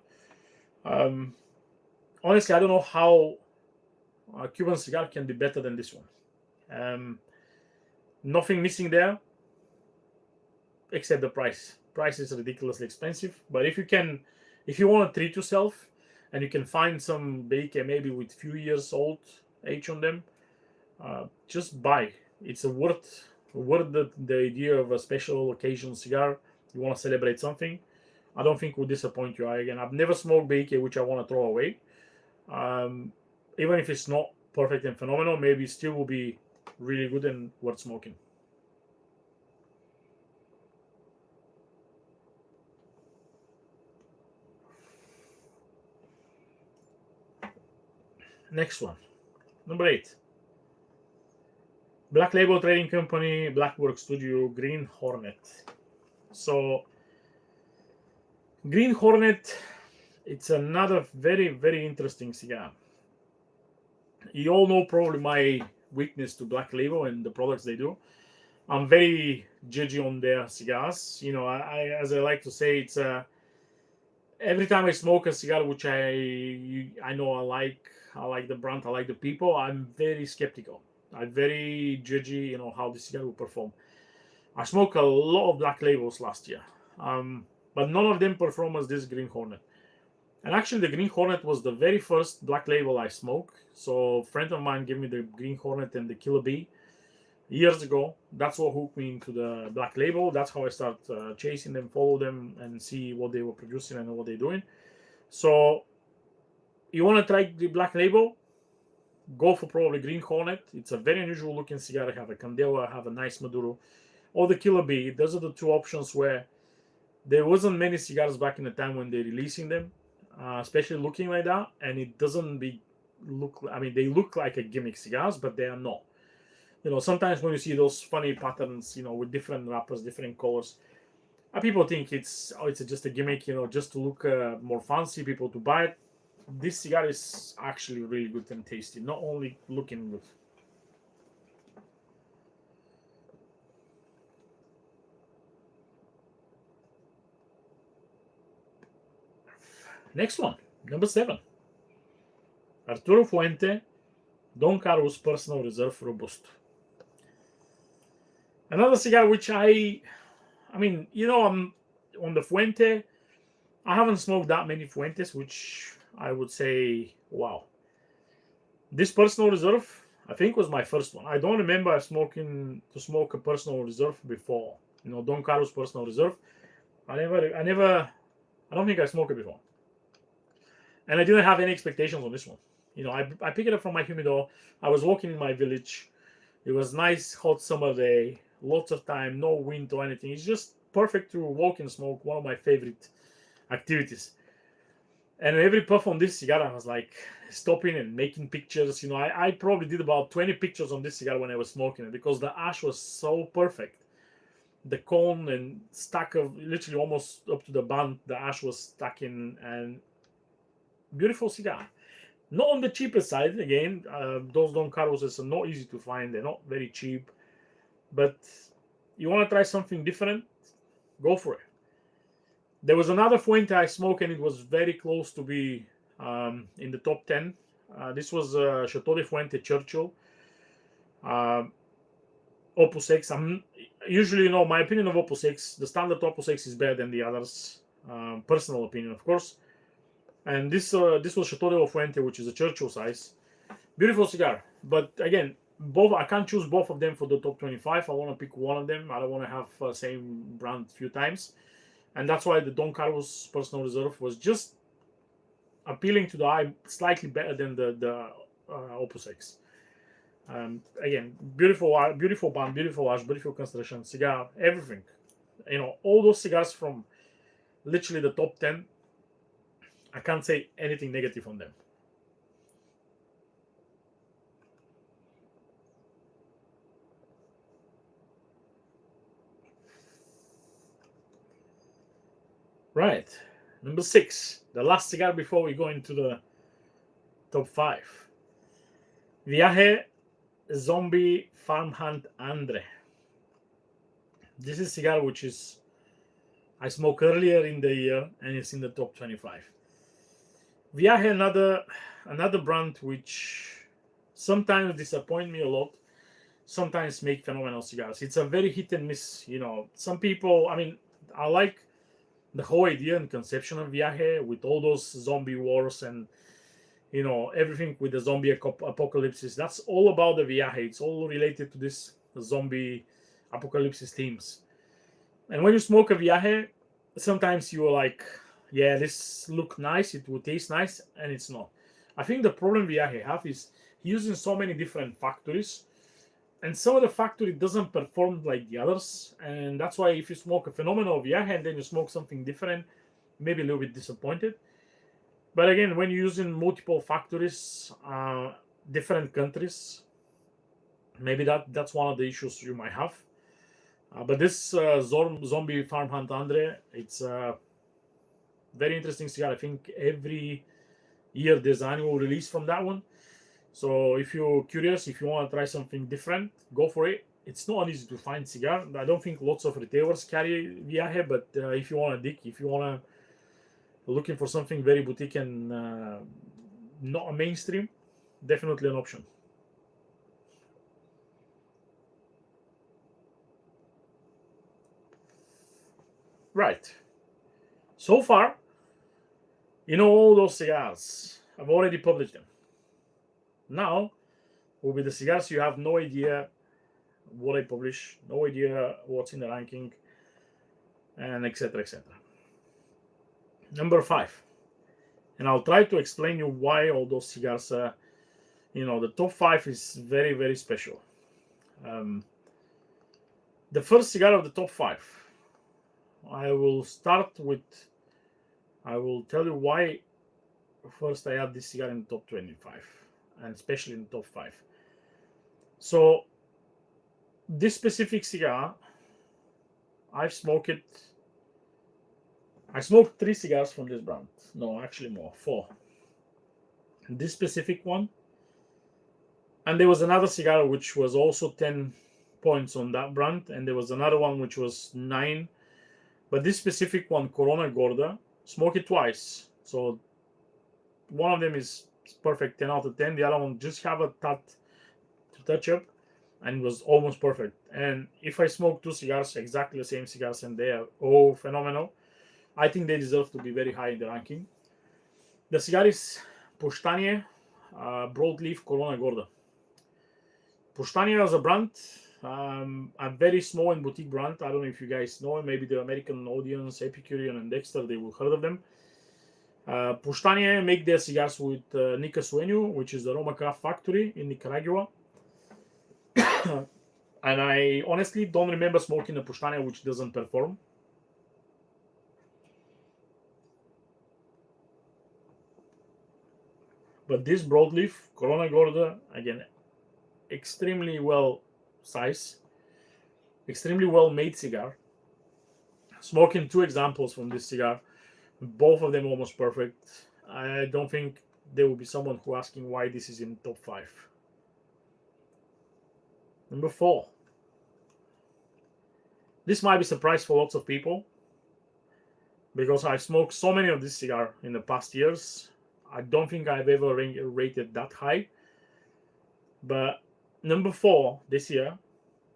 Honestly, I don't know how a Cuban cigar can be better than this one. Nothing missing there except the price. Price is ridiculously expensive, but if you want to treat yourself and you can find some Beique maybe with few years old age on them, just buy. It's worth the idea of a special occasion cigar. You want to celebrate something, I don't think will disappoint you. I've never smoked Beique which I want to throw away. Even if it's not perfect and phenomenal, maybe it still will be really good and worth smoking. Next one, number 8. Black Label Trading Company, Blackwork Studio, Green Hornet. So, Green Hornet, it's another very, very interesting cigar. You all know probably my weakness to Black Label and the products they do. I'm very judgy on their cigars. As I like to say, it's every time I smoke a cigar, which I know I like the brand, I like the people, I'm very skeptical. I'm very judgy, how the cigar will perform. I smoked a lot of Black Labels last year, but none of them perform as this Green Hornet. And actually, the Green Hornet was the very first Black Label I smoked. So a friend of mine gave me the Green Hornet and the Killer Bee. years ago. That's what hooked me into the Black Label. That's how I start chasing them, follow them, and see what they were producing and what they're doing. So you want to try the Black Label? Go for probably Green Hornet. It's a very unusual looking cigar. I have a Candela, I have a nice Maduro, or the Killer Bee. Those are the two options where there wasn't many cigars back in the time when they're releasing them, especially looking like that, and it doesn't look. I mean, they look like a gimmick cigars, but they are not. Sometimes when you see those funny patterns, with different wrappers, different colors, people think it's just a gimmick, just to look more fancy, people to buy it. This cigar is actually really good and tasty, not only looking good. Next one, number 7. Arturo Fuente, Don Carlos Personal Reserve Robusto. Another cigar which I'm on the Fuente. I haven't smoked that many Fuentes, which I would say, wow. This Personal Reserve, I think, was my first one. I don't remember smoke a Personal Reserve before. Don Carlos Personal Reserve. I don't think I smoked it before. And I didn't have any expectations on this one. I picked it up from my humidor. I was walking in my village. It was nice, hot summer day. Lots of time, no wind or anything. It's just perfect to walk and smoke. One of my favorite activities. And every puff on this cigar, I was like stopping and making pictures. I probably did about 20 pictures on this cigar when I was smoking it, because the ash was so perfect. The cone and stack of literally almost up to the band, the ash was stuck in, and beautiful cigar. Not on the cheapest side. Again, those Don Carlos are not easy to find. They're not very cheap. But you want to try something different? Go for it. There was another Fuente I smoked, and it was very close to be in the top 10. This was Chateau de Fuente Churchill. Opus X. Usually, my opinion of Opus X, the standard Opus X is better than the others. Personal opinion, of course. And this was Chateau de Fuente, which is a Churchill size. Beautiful cigar. But again, I can't choose both of them for the top 25. I want to pick one of them. I don't want to have same brand a few times. And that's why the Don Carlos Personal Reserve was just appealing to the eye, slightly better than the Opus X. Again, beautiful band, beautiful ash, beautiful construction, cigar, everything. All those cigars from literally the top 10, I can't say anything negative on them. Right, number 6, the last cigar before we go into the top 5. Viaje Zombie Farmhand Andre. This is a cigar which I smoked earlier in the year, and it's in the top 25. Viaje, another brand which sometimes disappoint me a lot, sometimes make phenomenal cigars. It's a very hit and miss. Some people, I like the whole idea and conception of Viaje with all those zombie wars and everything with the zombie apocalypse. That's all about the Viaje. It's all related to this zombie apocalypse themes. And when you smoke a Viaje, sometimes you're like, yeah, this look nice, it will taste nice, and it's not. I think the problem Viaje have is using so many different factories, and some of the factory doesn't perform like the others, and that's why if you smoke a phenomenal Viaje and then you smoke something different, maybe a little bit disappointed. But again, when you're using multiple factories, different countries, maybe that's one of the issues you might have. But this Zombie Farmhand Andre, it's a very interesting cigar. I think every year there's an annual release from that one. So if you're curious, if you want to try something different, go for it. It's not easy to find cigar. I don't think lots of retailers carry Viaje, but if you want to dig, if you want to looking for something very boutique and not a mainstream, definitely an option. Right. So far, all those cigars. I've already published them. Now will be the cigars you have no idea what I publish, no idea what's in the ranking, and etc. etc. Number 5, and I'll try to explain you why all those cigars. The top 5 is very very special. The first cigar of the top 5. I will tell you why first I have this cigar in the top 25, and especially in the top 5. So this specific cigar, I smoked 3 cigars from this brand. No, actually more, 4. This specific one, and there was another cigar which was also 10 points on that brand, and there was another one which was 9. But this specific one, Corona Gorda, smoked it twice. So one of them is perfect, 10 out of 10. The other one just have a touch up, and was almost perfect. And if I smoke 2 cigars, exactly the same cigars, and they are phenomenal, I think they deserve to be very high in the ranking. The cigar is Puștanie Broadleaf Corona Gorda. Puștanie as a brand, a very small and boutique brand. I don't know if you guys know, maybe the American audience, Epicurean and Dexter, they will heard of them. Puștanie make their cigars with Nica Sueño, which is the Roma Craft factory in Nicaragua. And I honestly don't remember smoking a Puștanie which doesn't perform. But this broadleaf Corona Gorda, again, extremely well sized, extremely well made cigar. Smoking 2 examples from this cigar, both of them almost perfect. I don't think there will be someone who asking why this is in top 5. Number 4. This might be a surprise for lots of people, because I've smoked so many of this cigar in the past years. I don't think I've ever rated that high. But number 4 this year,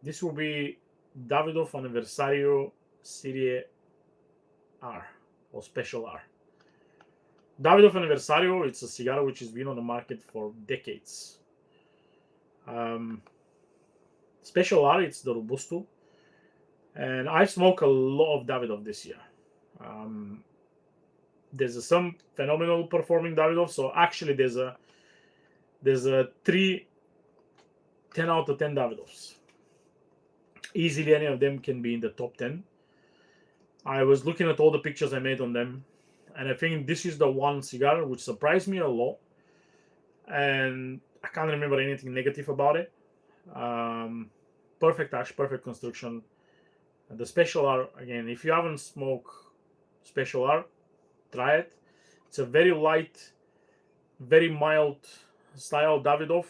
this will be Davidoff Anniversario Serie R, or Special R. Davidoff Anniversario, it's a cigar which has been on the market for decades. Special R, it's the Robusto. And I smoked a lot of Davidoff this year. There's some phenomenal performing Davidoff. So actually there's a 3 10 out of 10 Davidoffs. Easily any of them can be in the top 10. I was looking at all the pictures I made on them, and I think this is the one cigar which surprised me a lot, and I can't remember anything negative about it. Perfect ash, perfect construction. And the Special R, again, if you haven't smoked Special R, try it. It's a very light, very mild style Davidoff,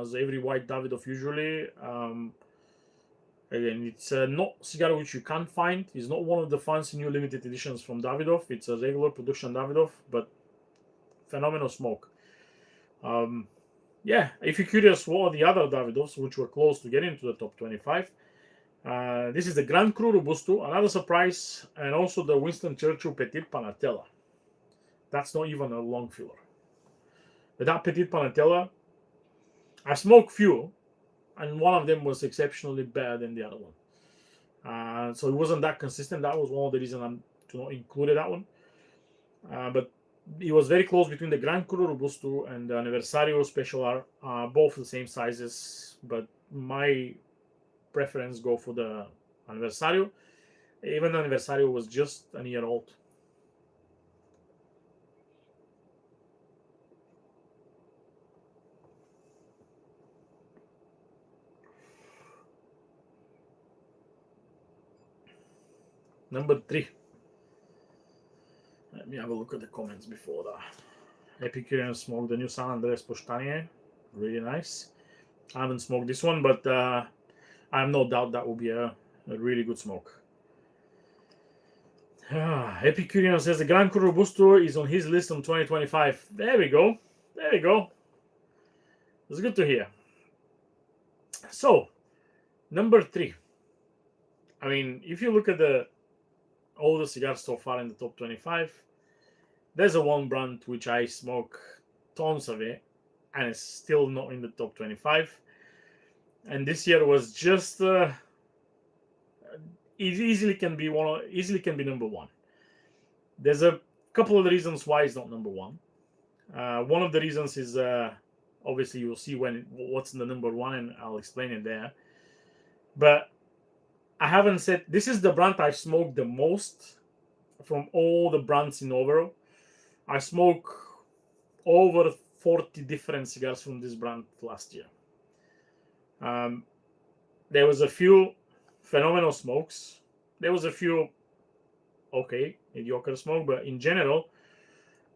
as every white Davidoff usually. Again, it's not cigar which you can't find. It's not one of the fancy new limited editions from Davidoff. It's a regular production Davidoff, but phenomenal smoke. Yeah, if you're curious what are the other Davidoffs which were close to getting into the top 25, this is the Grand Cru Robusto, another surprise, and also the Winston Churchill Petit Panatella. That's not even a long filler. But that Petit Panatella, I smoked few, and one of them was exceptionally better than the other one. So it wasn't that consistent. That was one of the reasons I'm to not include that one. But it was very close between the Gran Cru Robusto and the Anniversario Special R, both the same sizes, but my preference go for the Anniversario. Even the Anniversario was just a year old. Number 3. Let me have a look at the comments before that. Epicurean smoked the new San Andres Puștanie. Really nice. I haven't smoked this one, but I have no doubt that will be a really good smoke. Epicurean says the Gran Cru Robusto is on his list on 2025. There we go. There we go. It's good to hear. So, number 3. I mean, if you look at all the cigars so far in the top 25, there's a one brand which I smoke tons of it, and it's still not in the top 25. and this year was just it easily can be number one. There's a couple of reasons why it's not number one. One of the reasons is obviously you'll see what's in the number one, and I'll explain it there. But I haven't said this is the brand I've smoked the most from all the brands in overall. I smoke over 40 different cigars from this brand last year. There was a few phenomenal smokes. There was a few mediocre smoke, but in general,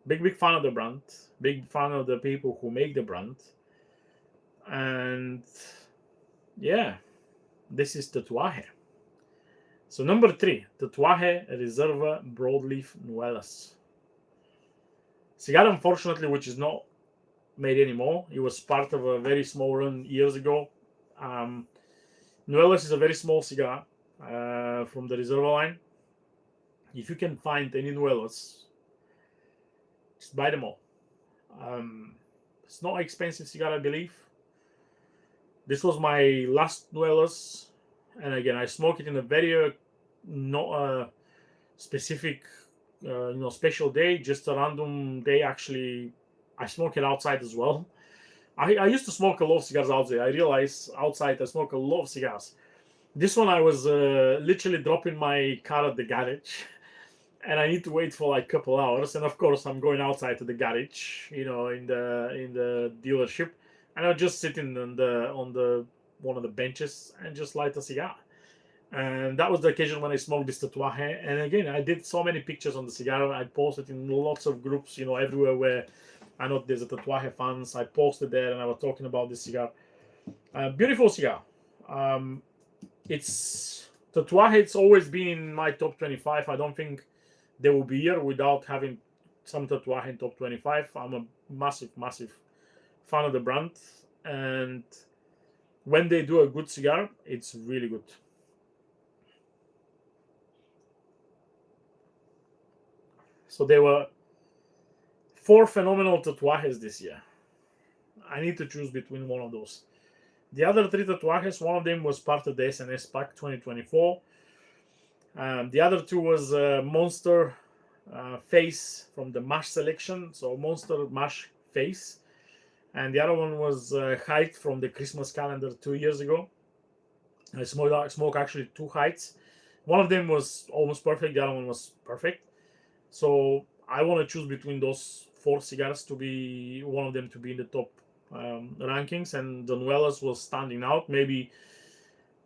big fan of the brand. Big fan of the people who make the brand. And yeah, this is Tatuaje. So number 3, Tatuaje Reserva Broadleaf Nuelas. Cigar, unfortunately, which is not made anymore. It was part of a very small run years ago. Nuelas is a very small cigar from the Reserva line. If you can find any Nuelas, just buy them all. It's not an expensive cigar, I believe. This was my last Nuelas, and again, I smoke it in a very not a specific, special day, just a random day. Actually, I smoke it outside as well. I used to smoke a lot of cigars outside. I realized outside I smoke a lot of cigars. This one I was literally dropping my car at the garage, and I need to wait for like a couple hours. And of course, I'm going outside to the garage, in the dealership, and I'm just sitting on the one of the benches and just light a cigar. And that was the occasion when I smoked this Tatuaje. And again, I did so many pictures on the cigar. I posted in lots of groups, everywhere where I know there's a Tatuaje fans. I posted there and I was talking about this cigar. Beautiful cigar. It's Tatuaje. It's always been in my top 25. I don't think there will be a year without having some Tatuaje in top 25. I'm a massive fan of the brand. And when they do a good cigar, it's really good. So there were 4 phenomenal Tatuajes this year. I need to choose between one of those. The other 3 Tatuajes, one of them was part of the SNS Pack 2024. The other 2 was Monster Face from the MASH selection, so Monster MASH Face. And the other one was Height from the Christmas calendar 2 years ago. I smoked actually 2 Heights. One of them was almost perfect, the other one was perfect. So I want to choose between those 4 cigars to be one of them to be in the top rankings, and the Nuelas was standing out, maybe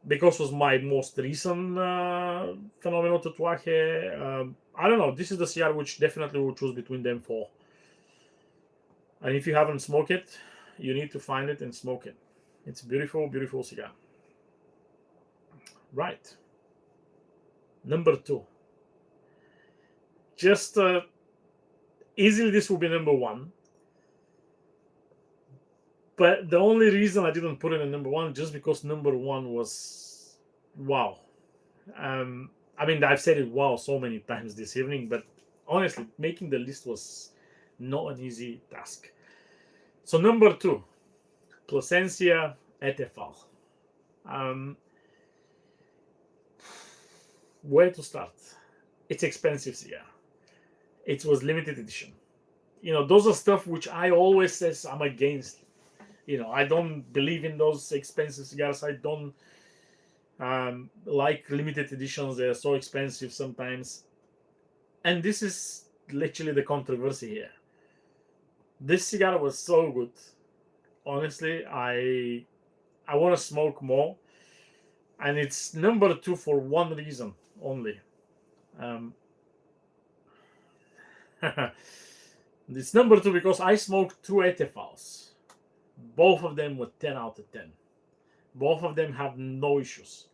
because it was my most recent phenomenal Tatuaje. I don't know. This is the cigar which definitely will choose between them 4. And if you haven't smoked it, you need to find it and smoke it. It's a beautiful cigar. Right. Number 2. Just easily this will be number 1. But the only reason I didn't put it in number 1 just because number 1 was wow. I've said it wow so many times this evening, but honestly, making the list was not an easy task. So number 2, Plasencia Etefal. Where to start? It's expensive cigar. It was limited edition. Those are stuff which I always says I'm against. I don't believe in those expensive cigars. I don't like limited editions. They're so expensive sometimes. And this is literally the controversy here. This cigar was so good. Honestly, I want to smoke more. And it's number 2 for one reason only. It's number 2 because I smoked 2 Etefals. Both of them were 10 out of 10. Both of them have no issues.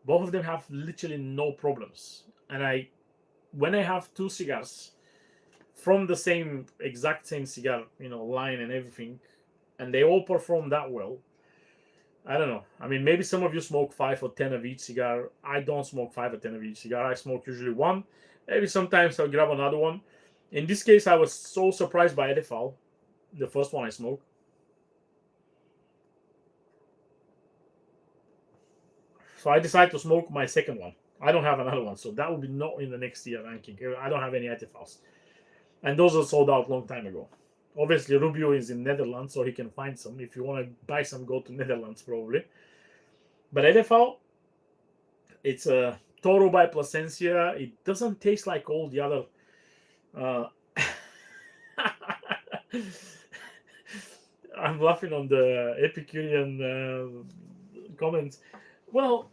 Both of them have literally no problems. And when I have 2 cigars from the exact same cigar, line and everything, and they all perform that well, I don't know. Maybe some of you smoke 5 or 10 of each cigar. I don't smoke 5 or 10 of each cigar. I smoke usually 1. Maybe sometimes I'll grab another one. In this case, I was so surprised by Etefal, the first one I smoked. So I decided to smoke my second one. I don't have another one, so that will be not in the next year ranking. I don't have any Etifals. And those are sold out long time ago. Obviously, Rubio is in Netherlands, so he can find some. If you want to buy some, go to Netherlands probably. But Etifal, it's a Toro by Plasencia. It doesn't taste like all the other. I'm laughing on the Epicurean comments. Well,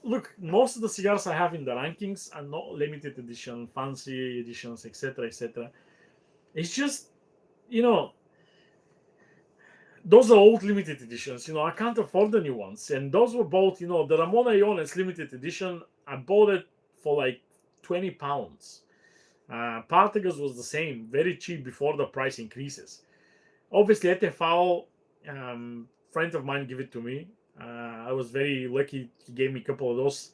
look, most of the cigars I have in the rankings are not limited edition, fancy editions, etc., etc. It's just, those are old limited editions. I can't afford the new ones. And those were bought, the Ramon Iones limited edition, I bought it for like £20. Partagas was the same, very cheap before the price increases. Obviously, Etefal, friend of mine gave it to me. I was very lucky. He gave me a couple of those.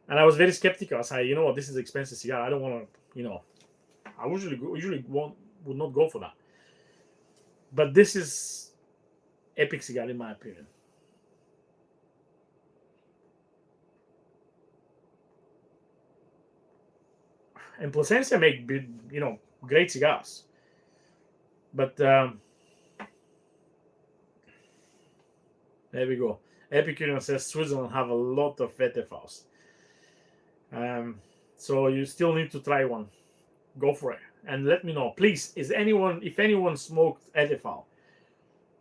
And I was very skeptical. I said, you know what, this is an expensive cigar. I don't want to, I usually would not go for that. But this is epic cigar in my opinion. And Plasencia make, great cigars. But there we go. Epicurean says Switzerland have a lot of Etefals. So you still need to try one. Go for it. And let me know. Please, if anyone smoked Etefal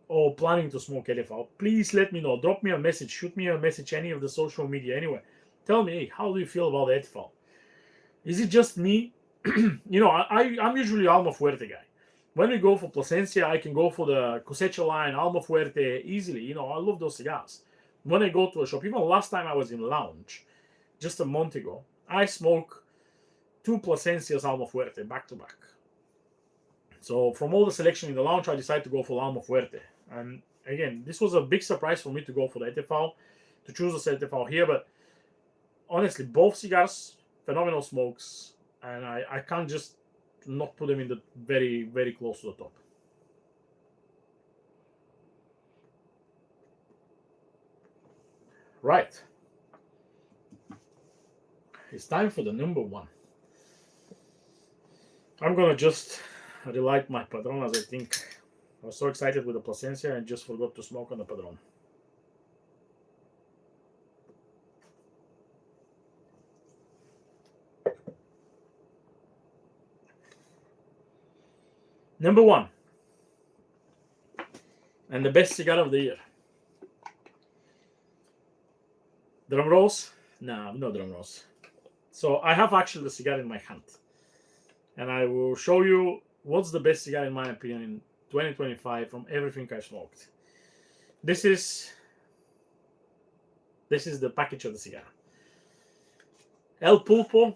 or planning to smoke Etefal, please let me know. Drop me a message. Shoot me a message, any of the social media, anyway. Tell me, hey, how do you feel about Etefal? Is it just me? I'm usually Alma Fuerte guy. When we go for Plasencia, I can go for the Cosecha line, Alma Fuerte, easily. I love those cigars. When I go to a shop, even last time I was in lounge, just a month ago, I smoked 2 Plasencias Alma Fuerte back to back. So from all the selection in the lounge, I decided to go for Alma Fuerte. And again, this was a big surprise for me to go for the Etefal, to choose the Etefal here. But honestly, both cigars, phenomenal smokes, and I can't just not put them in the very, very close to the top. Right. It's time for the number one. I'm gonna just relight my Padron, as I think I was so excited with the Plasencia and just forgot to smoke on the Padron. Number one, and the best cigar of the year. Drum rolls? No drum rolls. So I have actually the cigar in my hand, and I will show you what's the best cigar in my opinion in 2025 from everything I smoked. This is the package of the cigar. El Pulpo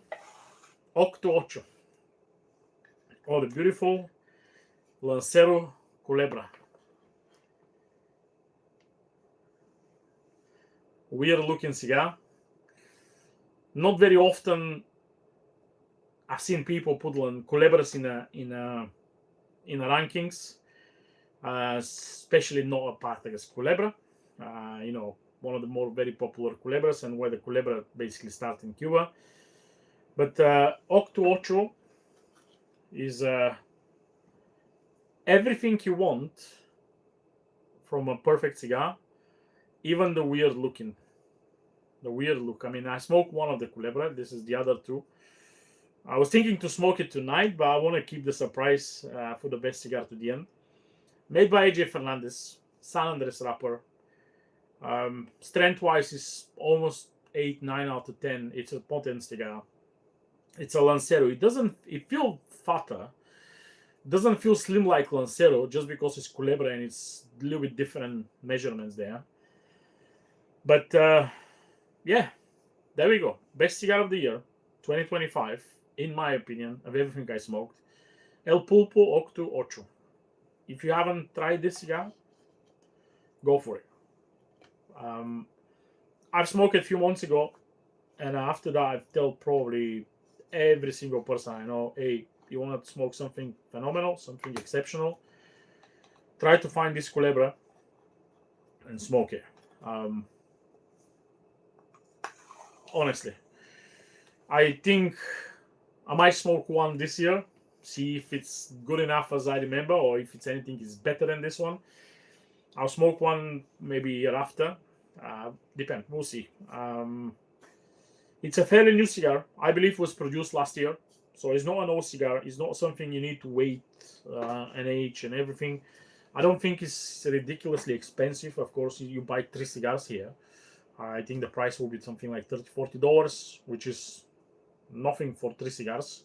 Octo 8. Oh, the beautiful Lancero Culebra. Weird looking cigar. Not very often I've seen people put Culebras in a rankings, especially not a Partagas Culebra. One of the more very popular Culebras, and where the Culebra basically starts in Cuba. But Octo 8 is everything you want from a perfect cigar, even the weird look. I mean, I smoked one of the Culebra. This is the other two. I was thinking to smoke it tonight, but I want to keep the surprise for the best cigar to the end. Made by AJ Fernandez, San Andres wrapper. Strength-wise is almost 8, 9 out of 10. It's a potent cigar. It's a Lancero. It feels fatter. Doesn't feel slim like Lancero just because it's Culebra and it's a little bit different measurements there. But yeah, there we go. Best cigar of the year, 2025, in my opinion, of everything I smoked. El Pulpo Octo 8. If you haven't tried this cigar, go for it. I've smoked it a few months ago, and after that, I've told probably every single person I know, hey, you want to smoke something phenomenal, something exceptional, try to find this Culebra and smoke it. honestly. I think I might smoke one this year, see if it's good enough as I remember, or if it's anything is better than this one. I'll smoke one maybe year after. Depend. We'll see. It's a fairly new cigar. I believe it was produced last year, so it's not an old cigar. It's not something you need to wait and age and everything. I don't think it's ridiculously expensive. Of course, you buy 3 cigars here. I think the price will be something like $30-40, which is nothing for 3 cigars.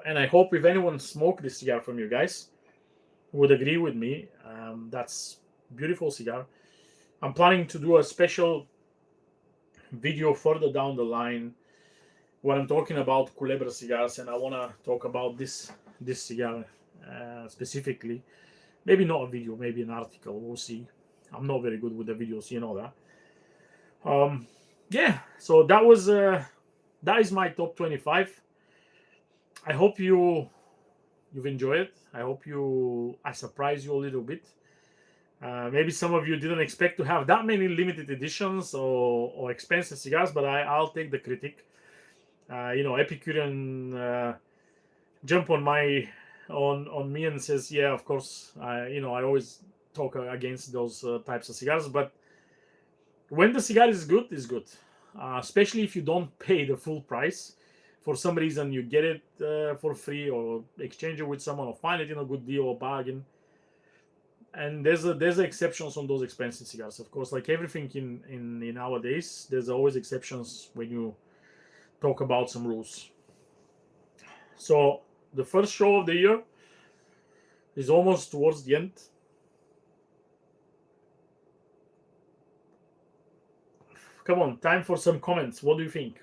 And I hope if anyone smoked this cigar from you guys would agree with me. That's beautiful cigar. I'm planning to do a special video further down the line when I'm talking about Culebra cigars, and I want to talk about this cigar specifically. Maybe not a video, maybe an article. We'll see. I'm not very good with the videos, you know that. Yeah. So that is my top 25. I hope you've enjoyed it. I hope I surprised you a little bit. Maybe some of you didn't expect to have that many limited editions or expensive cigars, but I'll take the critic. Epicurean jump on me and says, yeah, of course. I always talk against those types of cigars, but when the cigar is good, it's good. Especially if you don't pay the full price. For some reason, you get it for free, or exchange it with someone, or find it in a good deal or bargain. And there's exceptions on those expensive cigars, of course. Like everything in nowadays, there's always exceptions when you talk about some rules. So the first show of the year is almost towards the end. Come on, time for some comments. What do you think?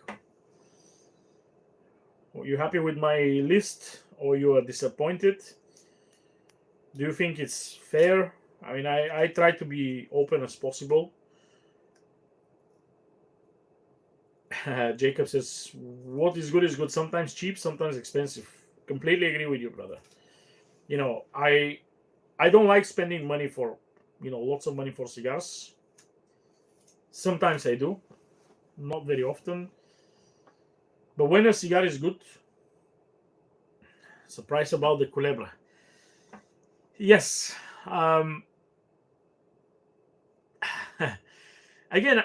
Are you happy with my list, or you are disappointed? Do you think it's fair? I mean, I try to be open as possible. Jacob says, what is good, sometimes cheap, sometimes expensive. Completely agree with you, brother. I don't like spending money for, lots of money for cigars. Sometimes I do, not very often. But when a cigar is good, surprise about the Culebra. Yes. Again,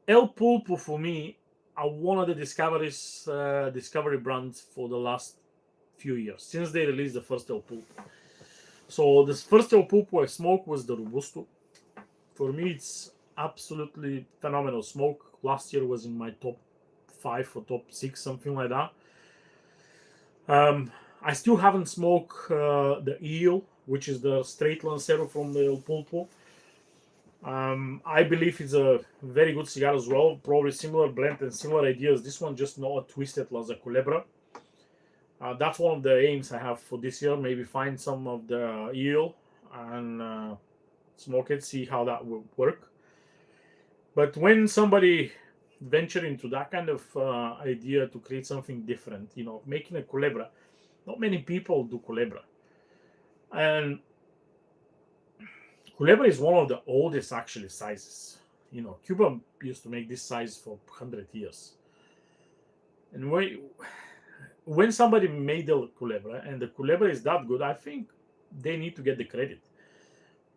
El Pulpo for me are one of the discovery brands for the last few years, since they released the first El Pulpo. So this first El Pulpo I smoked was the Robusto. For me, it's absolutely phenomenal smoke. Last year was in my top 5 or top 6, something like that. I still haven't smoked the Eel, which is the straight Lancero from the El Pulpo. I believe it's a very good cigar as well. Probably similar blend and similar ideas. This one just not a twisted like the Culebra. That's one of the aims I have for this year. Maybe find some of the Eel and smoke it, see how that will work. But when somebody venture into that kind of idea to create something different, making a Culebra, not many people do Culebra. And Culebra is one of the oldest actually sizes. Cuba used to make this size for 100 years. And when somebody made the Culebra and the Culebra is that good, I think they need to get the credit.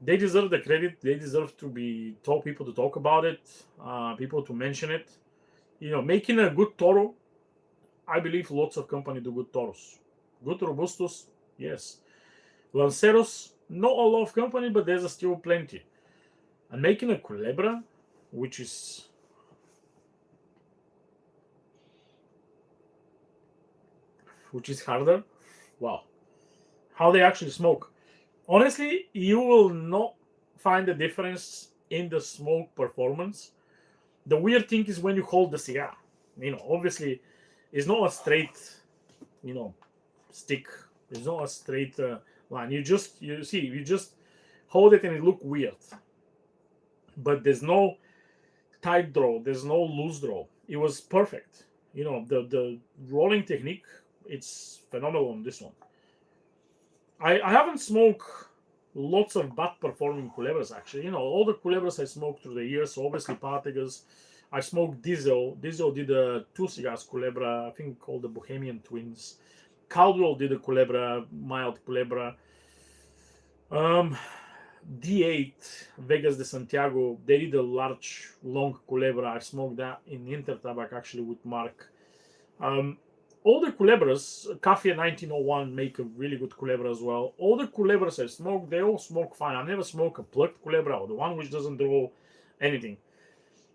They deserve the credit. They deserve to be told, people to talk about it, people to mention it. Making a good Toro, I believe lots of companies do good Toros. Good Robustos, yes. Lanceros, not a lot of company, but there's still plenty. And making a Culebra, which is harder, wow. How they actually smoke. Honestly, you will not find a difference in the smoke performance. The weird thing is when you hold the cigar. Obviously, it's not a straight, stick. It's not a straight line. You just hold it and it look weird. But there's no tight draw. There's no loose draw. It was perfect. The rolling technique, it's phenomenal on this one. I haven't smoked lots of bad performing culebras actually. All the culebras I smoked through the years. So obviously Partagas. I smoked Diesel. Diesel did a 2 cigars culebra, I think called the Bohemian Twins. Caldwell did a culebra, mild culebra. D8 Vegas de Santiago, they did a large long culebra. I smoked that in Intertabac actually with Mark. All the culebras, Café 1901 make a really good culebra as well. All the culebras I smoke, they all smoke fine. I never smoke a plucked culebra or the one which doesn't draw anything.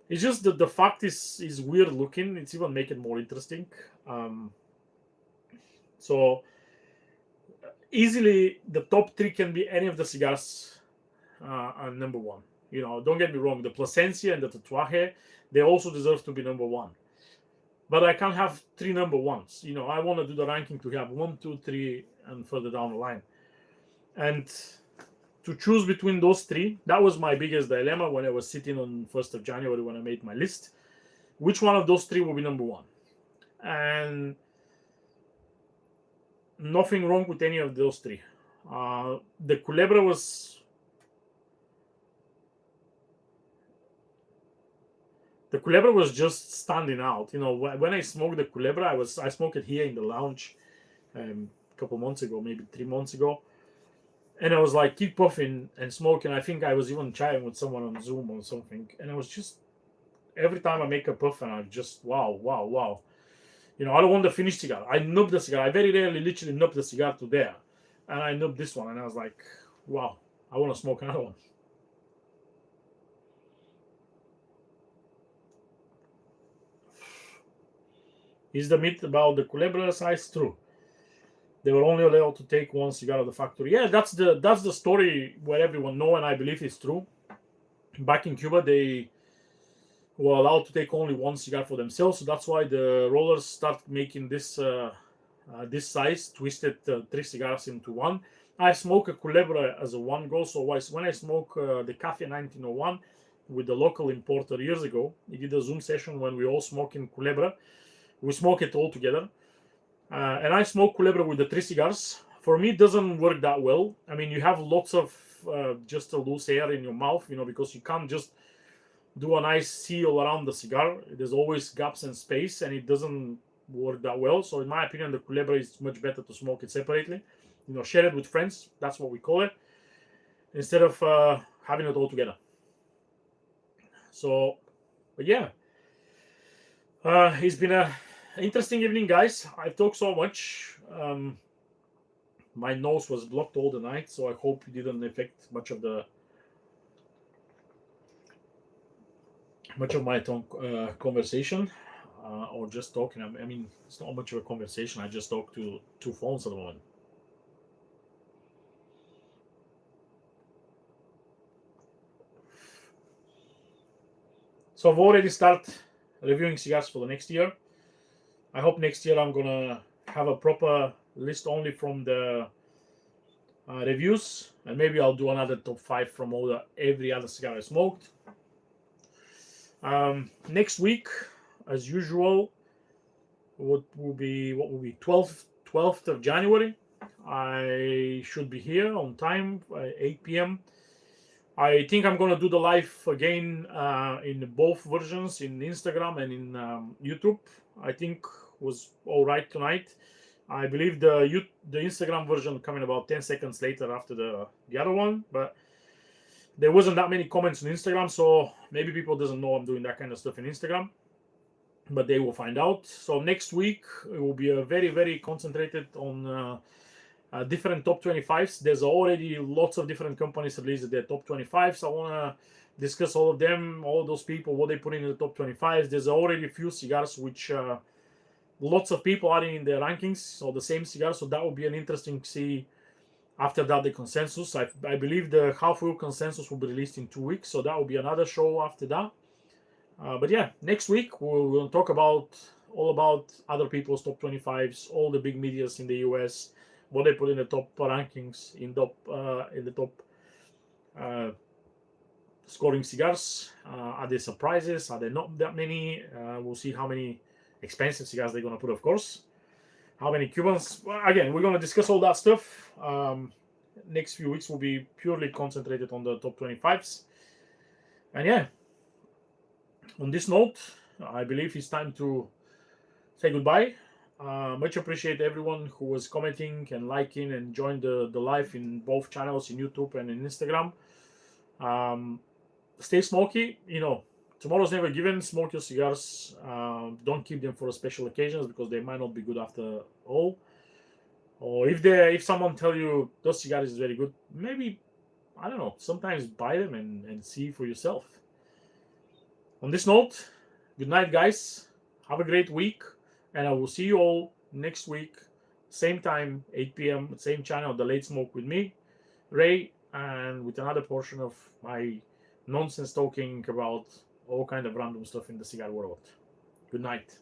It's just that the fact is weird looking. It's even make it more interesting. So easily the top 3 can be any of the cigars number 1. Don't get me wrong. The Plasencia and the Tatuaje, they also deserve to be number 1. But I can't have 3 number 1s. I want to do the ranking to have 1, 2, 3, and further down the line. And to choose between those 3, that was my biggest dilemma when I was sitting on 1st of January when I made my list. Which one of those 3 will be number 1? And nothing wrong with any of those 3. The culebra was... The culebra was just standing out. When I smoked the culebra, I smoked it here in the lounge a couple months ago, maybe 3 months ago. And I was like, keep puffing and smoking. I think I was even chatting with someone on Zoom or something. And I was just, every time I make a puff, and I just, wow. I don't want the finished cigar. I nub the cigar. I very rarely literally nub the cigar to there. And I nubbed this one. And I was like, wow, I want to smoke another one. Is the myth about the culebra size true? They were only allowed to take 1 cigar of the factory. Yeah, that's the story where everyone know, and I believe it's true. Back in Cuba, they were allowed to take only 1 cigar for themselves. So that's why the rollers start making this this size, twisted 3 cigars into 1. I smoke a culebra as a 1 go. So when I smoke the Café 1901 with the local importer years ago, he did a Zoom session when we all smoke in culebra. We smoke it all together. And I smoke culebra with the 3 cigars. For me, it doesn't work that well. I mean, you have lots of just a loose air in your mouth, because you can't just do a nice seal around the cigar. There's always gaps and space, and it doesn't work that well. So in my opinion, the culebra is much better to smoke it separately. Share it with friends. That's what we call it. Instead of having it all together. So, but yeah. It's been an interesting evening, guys. I talked so much. My nose was blocked all the night, so I hope it didn't affect much of my conversation or just talking. I mean, it's not much of a conversation. I just talk to 2 phones at the moment. So I've already started reviewing cigars for the next year. I hope next year I'm gonna have a proper list only from the reviews, and maybe I'll do another top 5 from every other cigar I smoked. Next week, as usual, what will be 12th of January. I should be here on time, 8 p.m. I think I'm gonna do the live again in both versions, in Instagram and in YouTube. I think was all right tonight. I believe the Instagram version coming about 10 seconds later after the other one, but there wasn't that many comments on Instagram, so maybe people doesn't know I'm doing that kind of stuff in Instagram, but they will find out. So next week it will be a very, very concentrated on different top 25s. There's already lots of different companies released their top 25s. I want to discuss all of them, all those people, what they put in the top 25s. There's already a few cigars which lots of people are in their rankings, so the same cigars. So that will be an interesting to see. After that, the consensus. I believe the half-wheel consensus will be released in 2 weeks, so that will be another show after that. But yeah, next week we'll talk all about other people's top 25s, all the big medias in the US, what they put in the top rankings, in the top scoring cigars. Are there surprises? Are there not that many? We'll see how many expensive cigars they're going to put, of course. How many Cubans? Well, again, we're going to discuss all that stuff. Next few weeks will be purely concentrated on the top 25s. And yeah, on this note, I believe it's time to say goodbye. Much appreciate everyone who was commenting and liking and joined the live in both channels, in YouTube and in Instagram. Stay smoky. Tomorrow's never given. Smoke your cigars. Don't keep them for special occasions because they might not be good after all. Or if someone tell you those cigars is very good, maybe, I don't know, sometimes buy them and see for yourself. On this note, good night, guys. Have a great week, and I will see you all next week, same time, 8 p.m., same channel, The Late Smoke with me, Ray, and with another portion of my nonsense talking about all kind of random stuff in the cigar world. Good night.